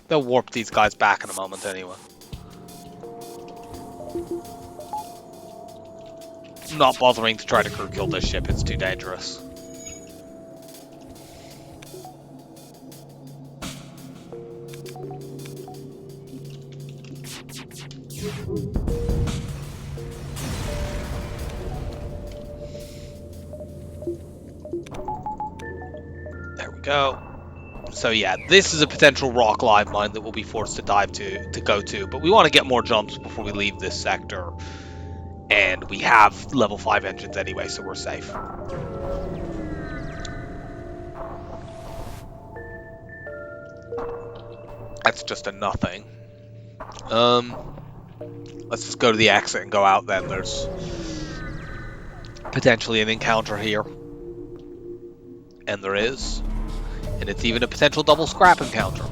They'll warp these guys back in a moment anyway. I'm not bothering to try to crew kill this ship, it's too dangerous. There we go. So yeah, this is a potential rock live mine that we'll be forced to dive to go to, but we want to get more jumps before we leave this sector. And we have level 5 engines anyway, so we're safe. That's just a nothing. Let's just go to the exit and go out then. There's potentially an encounter here. And there is. And it's even a potential double scrap encounter.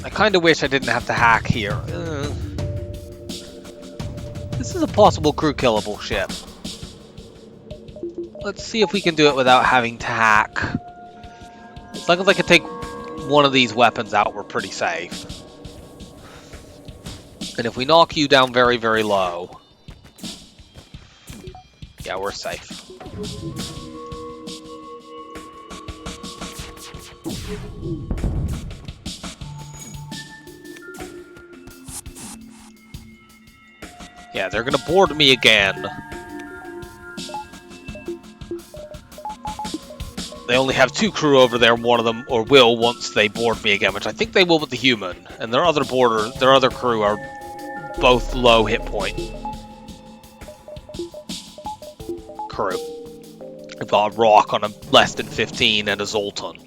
I kind of wish I didn't have to hack here. This is a possible crew killable ship. Let's see if we can do it without having to hack. As long as I can take one of these weapons out, we're pretty safe. And if we knock you down very, very low, yeah, we're safe. Yeah, they're gonna board me again. They only have 2 crew over there, one of them, or will once they board me again, which I think they will with the human. And their other crew are both low hit point crew. I've got a rock on a less than 15 and a Zoltan.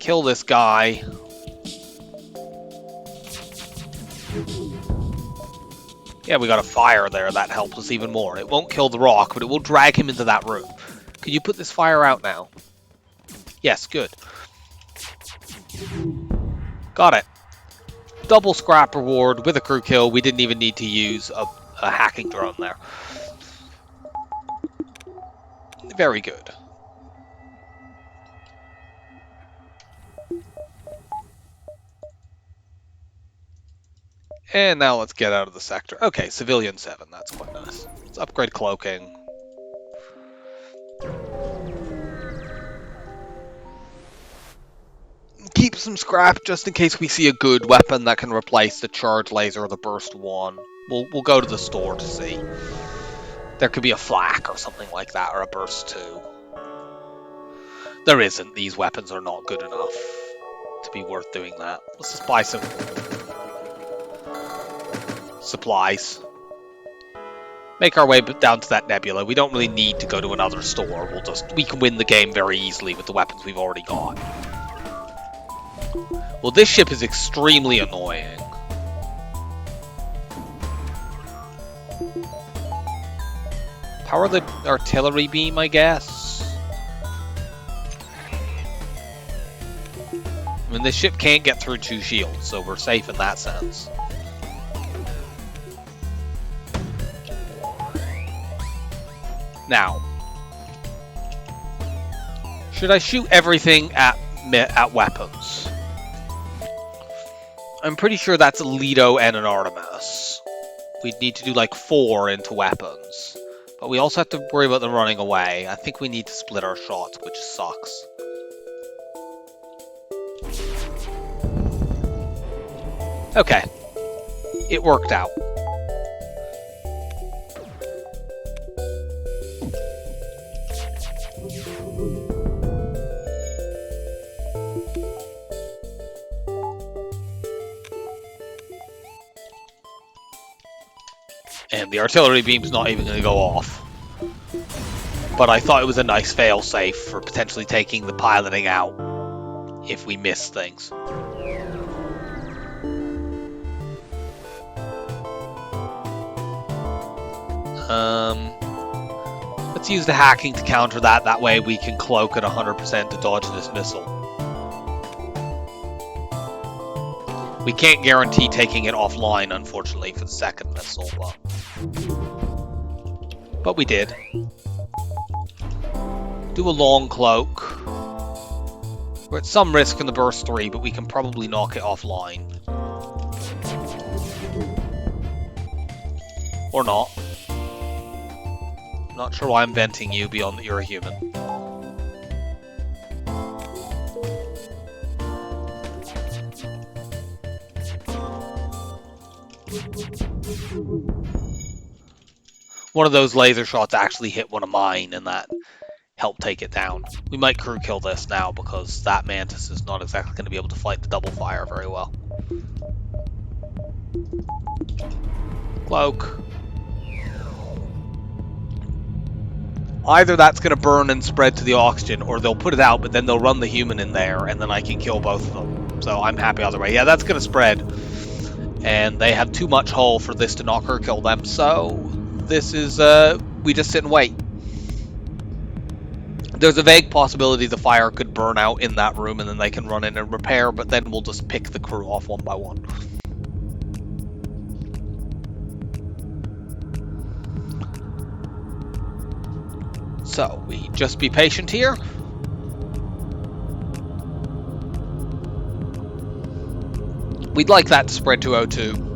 kill this guy. Yeah, we got a fire there. That helps us even more. It won't kill the rock, but it will drag him into that room. Could you put this fire out now? Yes, good. Got it. Double scrap reward with a crew kill. We didn't even need to use a hacking drone there. Very good. And now let's get out of the sector. Okay, Civilian 7. That's quite nice. Let's upgrade cloaking. Keep some scrap just in case we see a good weapon that can replace the charge laser or the burst 1. We'll go to the store to see. There could be a flak or something like that, or a burst 2. There isn't. These weapons are not good enough to be worth doing that. Let's just buy some supplies. Make our way down to that nebula. We don't really need to go to another store. We can win the game very easily with the weapons we've already got. Well, this ship is extremely annoying. Power the artillery beam, I guess. I mean, this ship can't get through 2 shields, so we're safe in that sense. Now, should I shoot everything at weapons? I'm pretty sure that's a Lido and an Artemis. We'd need to do like 4 into weapons. But we also have to worry about them running away. I think we need to split our shots, which sucks. Okay. It worked out. And the artillery beam's not even going to go off. But I thought it was a nice fail-safe for potentially taking the piloting out if we miss things. Let's use the hacking to counter that. That way we can cloak at 100% to dodge this missile. We can't guarantee taking it offline, unfortunately, for the second missile. But we did. Do a long cloak. We're at some risk in the burst 3, but we can probably knock it offline. Or not. Not sure why I'm venting you beyond that you're a human. One of those laser shots actually hit one of mine, and that helped take it down. We might crew kill this now, because that Mantis is not exactly going to be able to fight the double fire very well. Cloak. Either that's going to burn and spread to the oxygen, or they'll put it out, but then they'll run the human in there, and then I can kill both of them. So I'm happy either way. Yeah, that's going to spread. And they have too much hull for this to not crew kill them, so this is, we just sit and wait. There's a vague possibility the fire could burn out in that room, and then they can run in and repair, but then we'll just pick the crew off one by one. So, we just be patient here. We'd like that to spread to O2.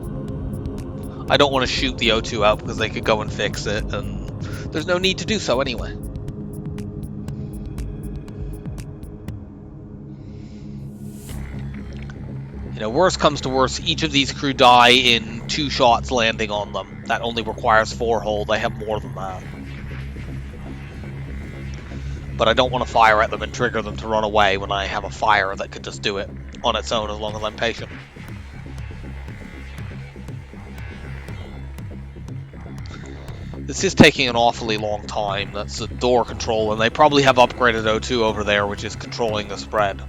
I don't want to shoot the O2 out because they could go and fix it, and there's no need to do so anyway. You know, worst comes to worst, each of these crew die in 2 shots landing on them. That only requires 4 hull. They have more than that. But I don't want to fire at them and trigger them to run away when I have a fire that could just do it on its own as long as I'm patient. This is taking an awfully long time. That's the door control, and they probably have upgraded O2 over there, which is controlling the spread.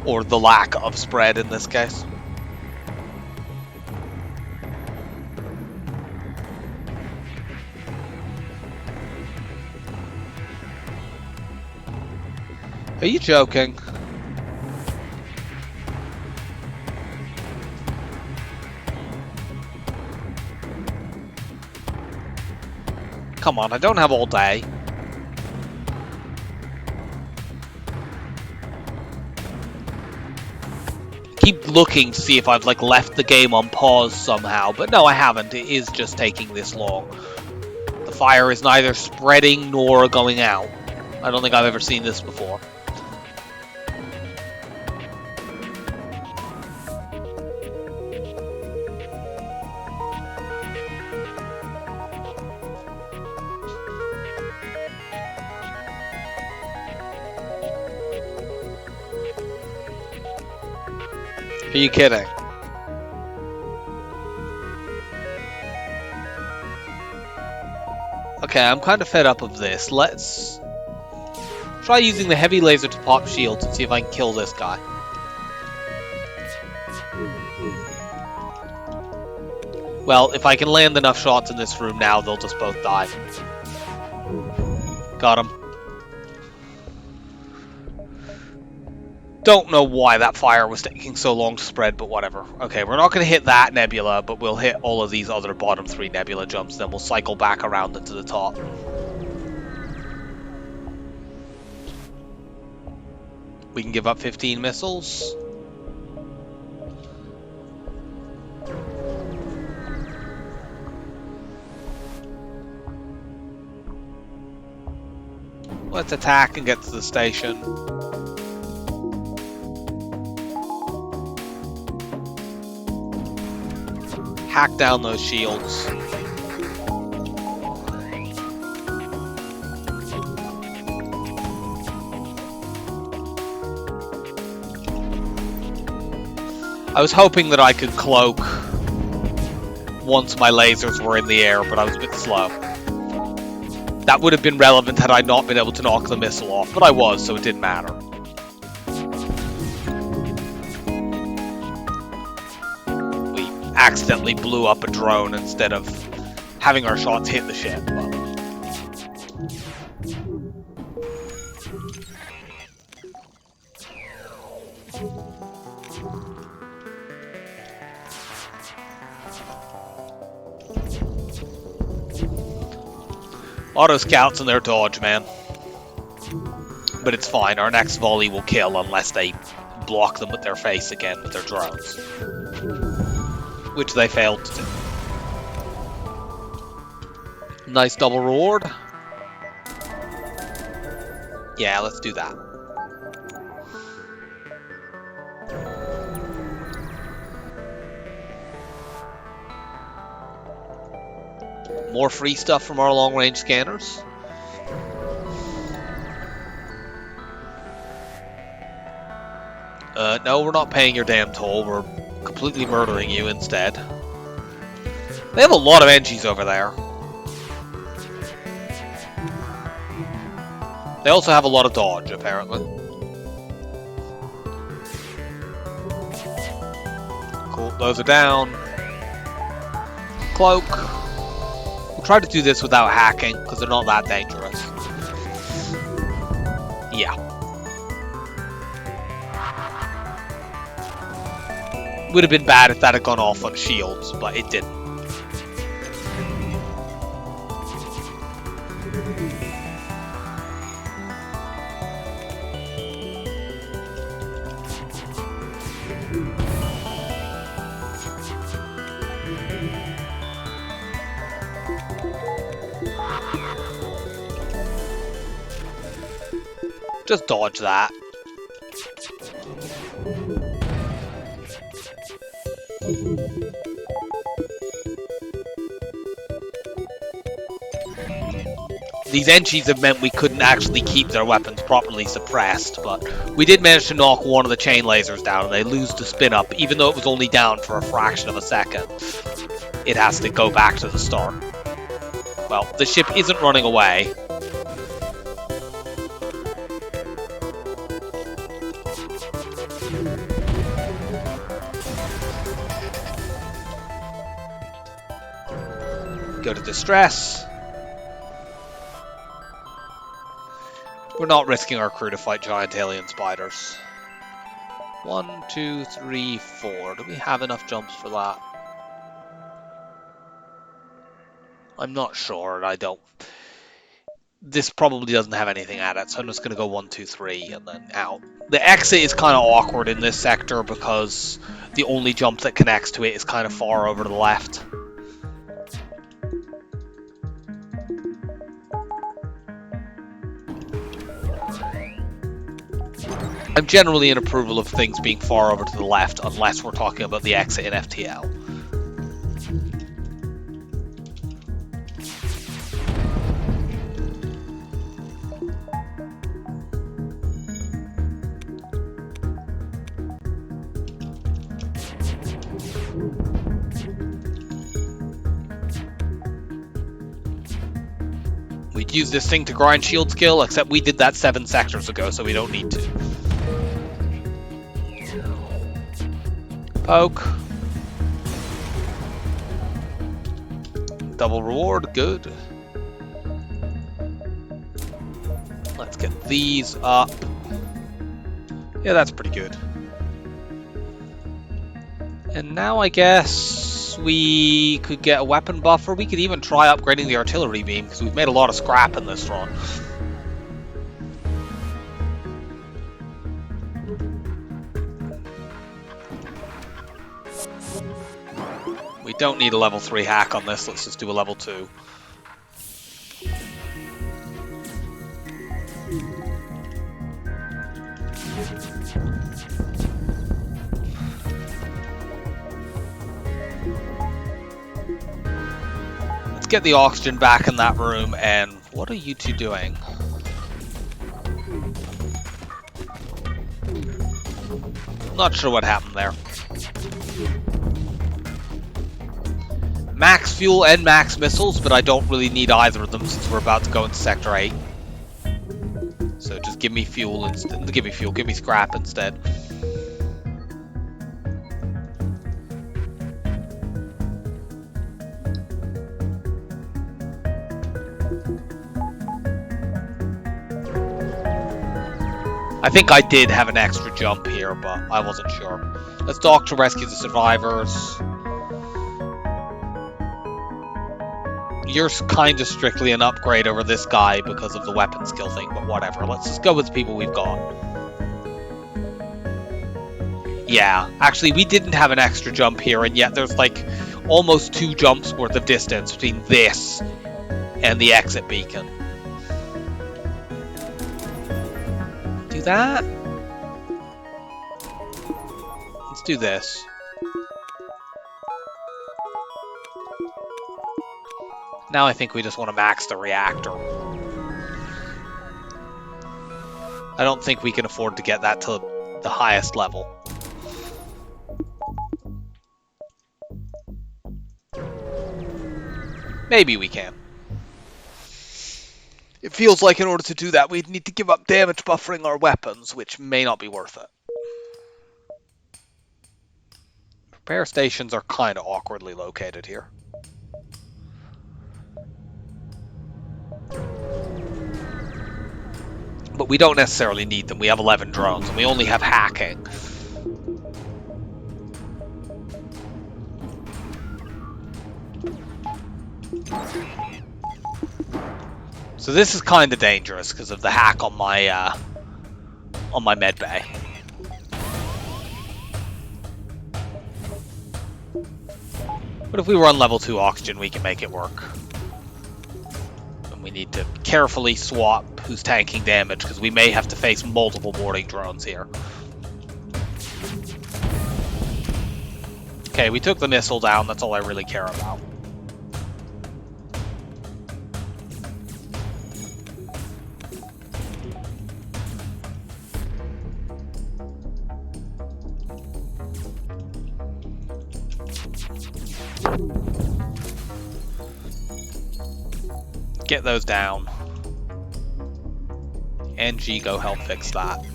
Or the lack of spread in this case. Are you joking? Come on, I don't have all day. Keep looking to see if I've like left the game on pause somehow, but no, I haven't. It is just taking this long. The fire is neither spreading nor going out. I don't think I've ever seen this before. Are you kidding? Okay, I'm kind of fed up of this. Let's try using the heavy laser to pop shields and see if I can kill this guy. Well, if I can land enough shots in this room now, they'll just both die. Got him. Don't know why that fire was taking so long to spread, but whatever. Okay, we're not going to hit that nebula, but we'll hit all of these other bottom 3 nebula jumps, then we'll cycle back around into the top. We can give up 15 missiles. Let's attack and get to the station. Hack down those shields. I was hoping that I could cloak once my lasers were in the air, but I was a bit slow. That would have been relevant had I not been able to knock the missile off, but I was, so it didn't matter. Accidentally blew up a drone instead of having our shots hit the ship. Auto scouts and their dodge, man. But it's fine, our next volley will kill unless they block them with their face again with their drones. Which they failed to do. Nice double reward. Yeah, let's do that. More free stuff from our long-range scanners. No, we're not paying your damn toll. We're completely murdering you instead. They have a lot of NGs over there. They also have a lot of dodge, apparently. Cool, those are down. Cloak. We'll try to do this without hacking, because they're not that dangerous. Yeah. Would have been bad if that had gone off on shields, but it didn't. Just dodge that. These NGs have meant we couldn't actually keep their weapons properly suppressed, but we did manage to knock one of the chain lasers down, and they lose the spin up, even though it was only down for a fraction of a second. It has to go back to the start. Well, the ship isn't running away. Go to distress. We're not risking our crew to fight giant alien spiders. 1, 2, 3, 4. Do we have enough jumps for that? I'm not sure. I don't. This probably doesn't have anything at it, so I'm just going to go 1, 2, 3 and then out. The exit is kind of awkward in this sector because the only jump that connects to it is kind of far over to the left. I'm generally in approval of things being far over to the left, unless we're talking about the exit in FTL. We'd use this thing to grind shield skill, except we did that 7 sectors ago, so we don't need to. Poke. Double reward, good. Let's get these up. Yeah, that's pretty good. And now I guess we could get a weapon buffer. We could even try upgrading the artillery beam, because we've made a lot of scrap in this run. We don't need a level 3 hack on this, let's just do a level 2. Let's get the oxygen back in that room, and what are you two doing? Not sure what happened there. Max fuel and max missiles, but I don't really need either of them since we're about to go into Sector 8. So just give me fuel instead. Give me scrap instead. I think I did have an extra jump here, but I wasn't sure. Let's dock to rescue the survivors. You're kind of strictly an upgrade over this guy because of the weapon skill thing, but whatever. Let's just go with the people we've got. Yeah, actually, we didn't have an extra jump here, and yet there's like almost 2 jumps worth of distance between this and the exit beacon. Do that. Let's do this. Now I think we just want to max the reactor. I don't think we can afford to get that to the highest level. Maybe we can. It feels like in order to do that, we'd need to give up damage buffering our weapons, which may not be worth it. Repair stations are kind of awkwardly located here. But we don't necessarily need them. We have 11 drones, and we only have hacking. So this is kind of dangerous because of the hack on my med bay. But if we were on level 2 oxygen, we can make it work. And we need to carefully swap who's tanking damage because we may have to face multiple boarding drones here. Okay, we took the missile down. That's all I really care about. Get those down. NG, go help fix that.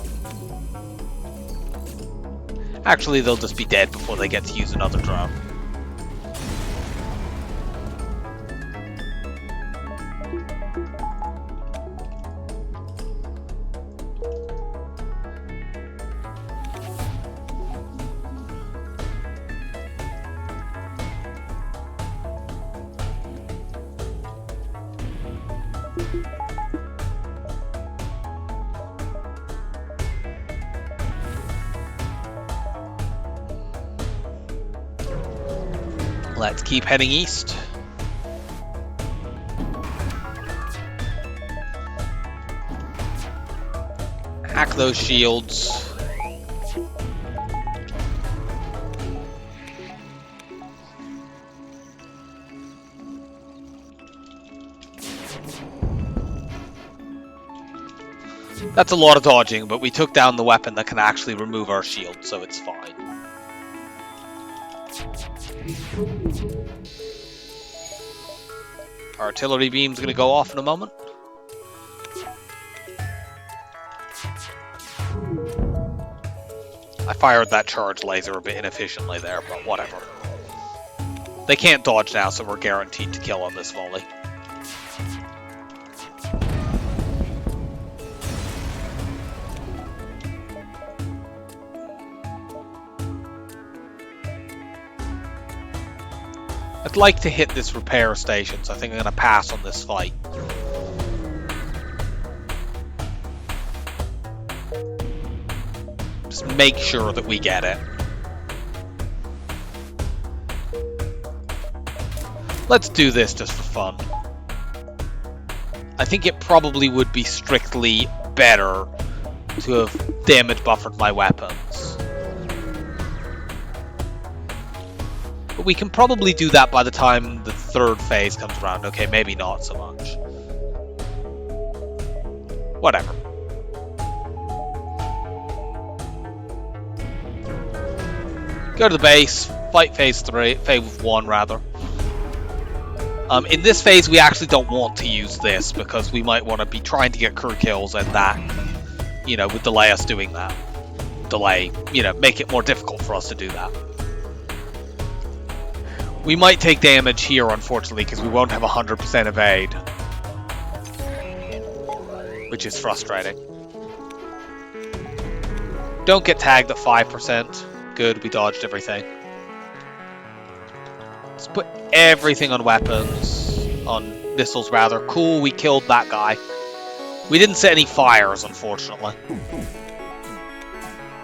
Actually, they'll just be dead before they get to use another drone. Let's keep heading east. Hack those shields. That's a lot of dodging, but we took down the weapon that can actually remove our shield, so it's fine. Artillery beam's gonna go off in a moment. I fired that charge laser a bit inefficiently there, but whatever. They can't dodge now, so we're guaranteed to kill on this volley. I'd like to hit this repair station, so I think I'm going to pass on this fight. Just make sure that we get it. Let's do this just for fun. I think it probably would be strictly better to have damage buffered my weapons. But we can probably do that by the time the third phase comes around. Okay, maybe not so much. Whatever. Go to the base, fight phase 1 rather. In this phase we actually don't want to use this because we might want to be trying to get crew kills, and that, you know, would delay us doing that. Make it more difficult for us to do that. We might take damage here, unfortunately, because we won't have 100% evade. Which is frustrating. Don't get tagged at 5%. Good, we dodged everything. Let's put everything on weapons. On missiles, rather. Cool, we killed that guy. We didn't set any fires, unfortunately.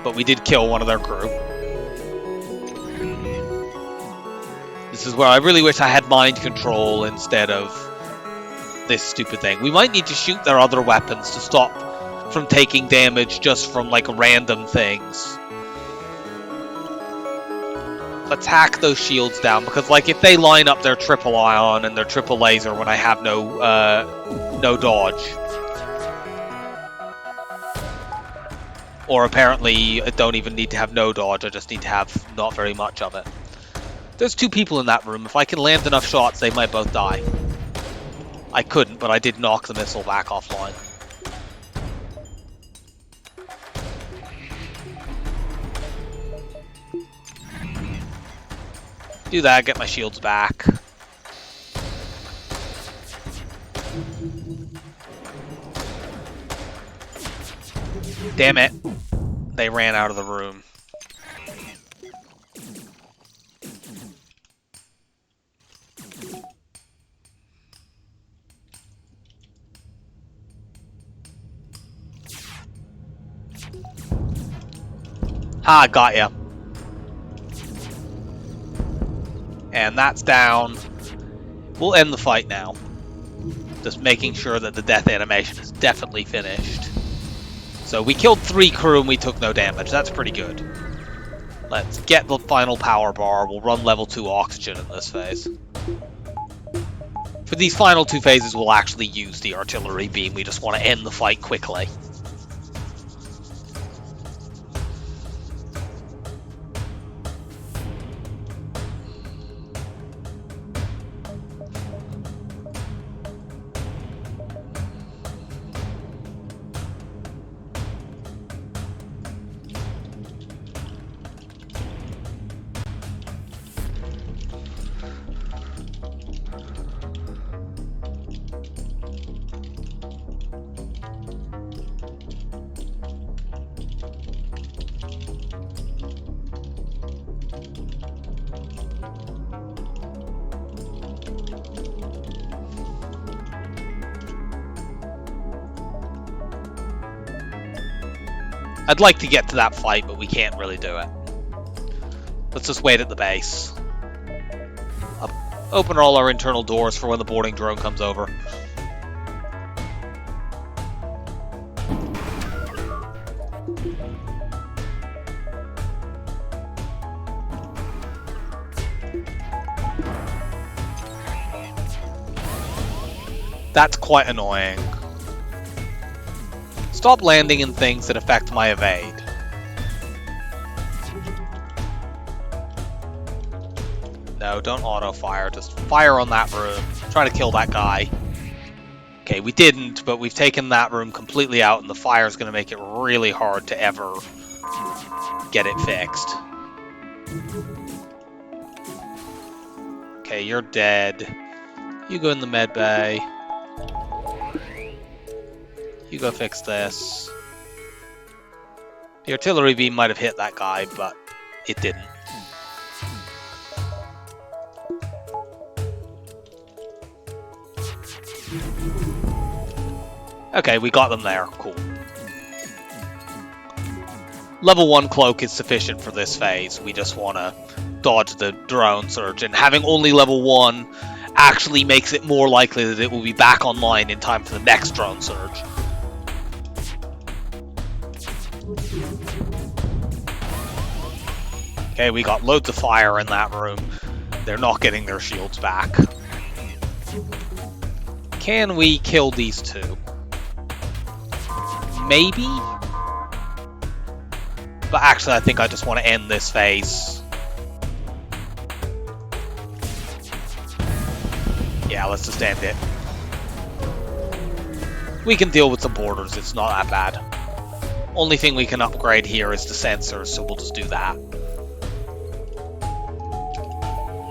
But we did kill one of their crew. This is where I really wish I had mind control instead of this stupid thing. We might need to shoot their other weapons to stop from taking damage just from, like, random things. Let's hack those shields down, because, like, if they line up their triple ion and their triple laser when I have no dodge, or apparently I don't even need to have no dodge, I just need to have not very much of it. There's 2 people in that room. If I can land enough shots, they might both die. I couldn't, but I did knock the missile back offline. Do that, get my shields back. Damn it. They ran out of the room. Ah, got ya. And that's down. We'll end the fight now. Just making sure that the death animation is definitely finished. So we killed 3 crew and we took no damage. That's pretty good. Let's get the final power bar. We'll run level 2 oxygen in this phase. For these final 2 phases, we'll actually use the artillery beam. We just want to end the fight quickly. I'd like to get to that fight, but we can't really do it. Let's just wait at the base. Open all our internal doors for when the boarding drone comes over. That's quite annoying. Stop landing in things that affect my evade. No, don't auto-fire. Just fire on that room. Try to kill that guy. Okay, we didn't, but we've taken that room completely out, and the fire's going to make it really hard to ever get it fixed. Okay, you're dead. You go in the med bay. You go fix this. The artillery beam might have hit that guy, but it didn't. Okay, we got them there. Cool. Level 1 cloak is sufficient for this phase. We just want to dodge the drone surge, and having only level 1 actually makes it more likely that it will be back online in time for the next drone surge. Okay, we got loads of fire in that room. They're not getting their shields back. Can we kill these two? Maybe? But actually, I think I just want to end this phase. Yeah, let's just end it. We can deal with the borders, it's not that bad. Only thing we can upgrade here is the sensors, so we'll just do that.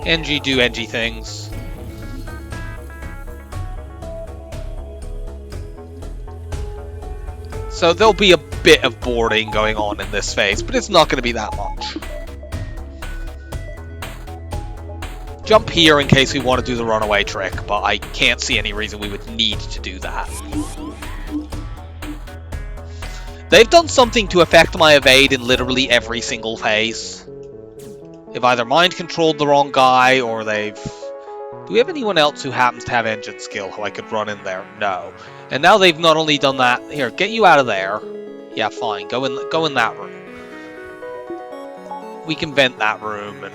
NG do NG things. So there'll be a bit of boarding going on in this phase, but it's not going to be that much. Jump here in case we want to do the runaway trick, but I can't see any reason we would need to do that. They've done something to affect my evade in literally every single phase. They've either mind-controlled the wrong guy, or they've... Do we have anyone else who happens to have engine skill who I could run in there? No. And now they've not only done that... Here, get you out of there. Yeah, fine. Go in that room. We can vent that room and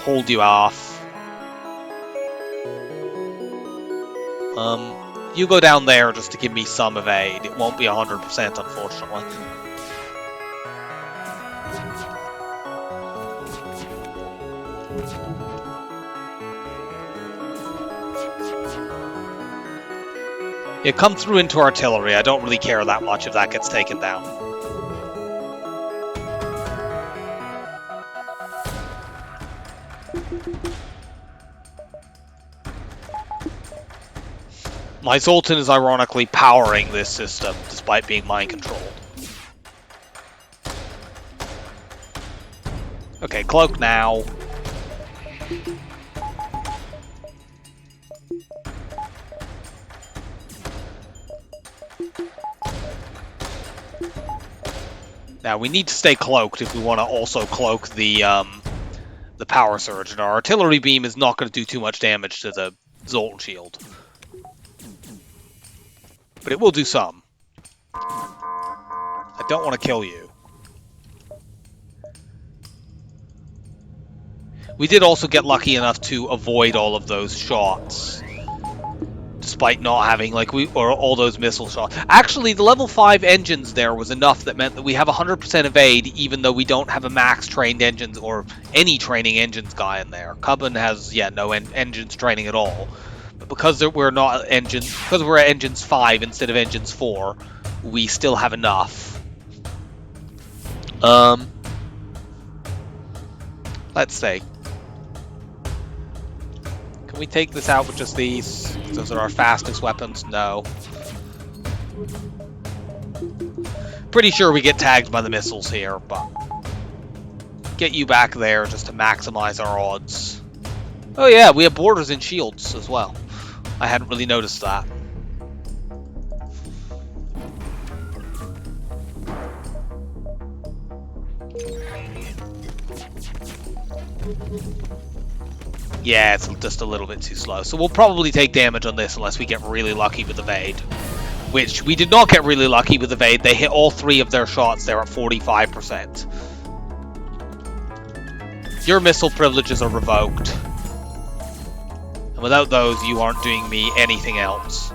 hold you off. You go down there just to give me some evade. It won't be 100%, unfortunately. Yeah, come through into artillery. I don't really care that much if that gets taken down. My Zoltan is ironically powering this system, despite being mind-controlled. Okay, cloak now. Now, we need to stay cloaked if we want to also cloak the power surge. And our artillery beam is not going to do too much damage to the Zoltan shield. But it will do some. I don't want to kill you. We did also get lucky enough to avoid all of those shots. Despite not having, or all those missile shots. Actually, the level 5 engines there was enough that meant that we have 100% evade, even though we don't have a max trained engines or any training engines guy in there. Cubbon has, no engines training at all. But because we're not engines, because we're at engines 5 instead of engines 4, we still have enough. Let's see. Can we take this out with just these? Those are our fastest weapons? No. Pretty sure we get tagged by the missiles here, but... Get you back there just to maximize our odds. Oh yeah, we have borders and shields as well. I hadn't really noticed that. Yeah, it's just a little bit too slow. So we'll probably take damage on this unless we get really lucky with Evade. Which, we did not get really lucky with Evade. They hit all 3 of their shots there at 45%. Your missile privileges are revoked. And without those, you aren't doing me anything else.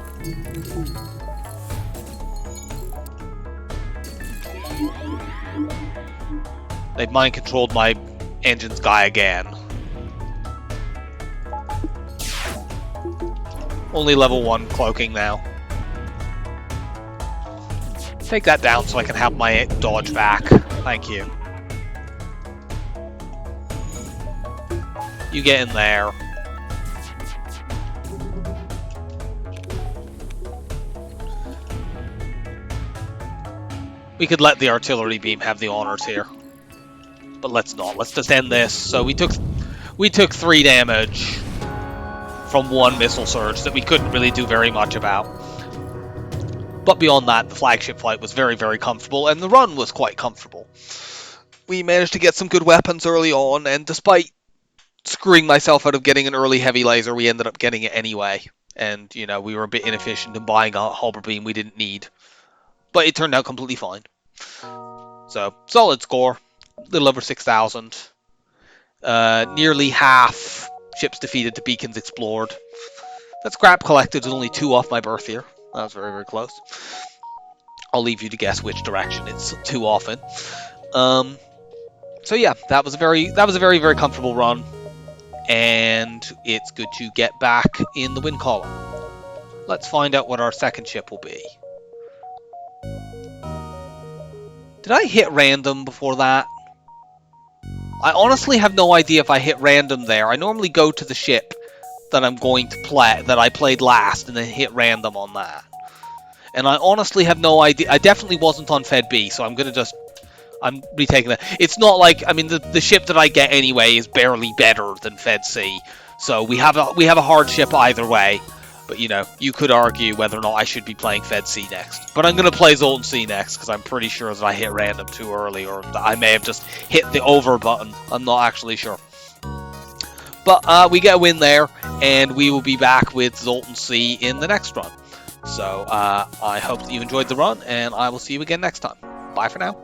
They've mind-controlled my engine's guy again. Only level 1 cloaking now. Take that down so I can have my dodge back. Thank you. You get in there. We could let the artillery beam have the honors here. But let's not. Let's just end this. So we took 3 damage from 1 missile surge that we couldn't really do very much about. But beyond that, the flagship fight was very, very comfortable, and the run was quite comfortable. We managed to get some good weapons early on, and despite screwing myself out of getting an early heavy laser, we ended up getting it anyway. And, you know, we were a bit inefficient in buying a halber beam we didn't need. But it turned out completely fine. So, solid score. Little over 6,000. Nearly half ships defeated to beacons explored. That scrap collected is only 2 off my berth here. That was very, very close. I'll leave you to guess which direction it's 2 off in. So yeah, that was a very, very comfortable run. And it's good to get back in the win column. Let's find out what our second ship will be. Did I hit random before that? I honestly have no idea if I hit random there. I normally go to the ship that I'm going to play, that I played last, and then hit random on that. And I honestly have no idea. I definitely wasn't on Fed B, so I'm retaking that. It's not like, I mean, the ship that I get anyway is barely better than Fed C. So we have a hard ship either way. But, you know, you could argue whether or not I should be playing Fed C next. But I'm going to play Zoltan C next, because I'm pretty sure that I hit random too early, or that I may have just hit the over button. I'm not actually sure. But we get a win there, and we will be back with Zoltan C in the next run. So I hope that you enjoyed the run, and I will see you again next time. Bye for now.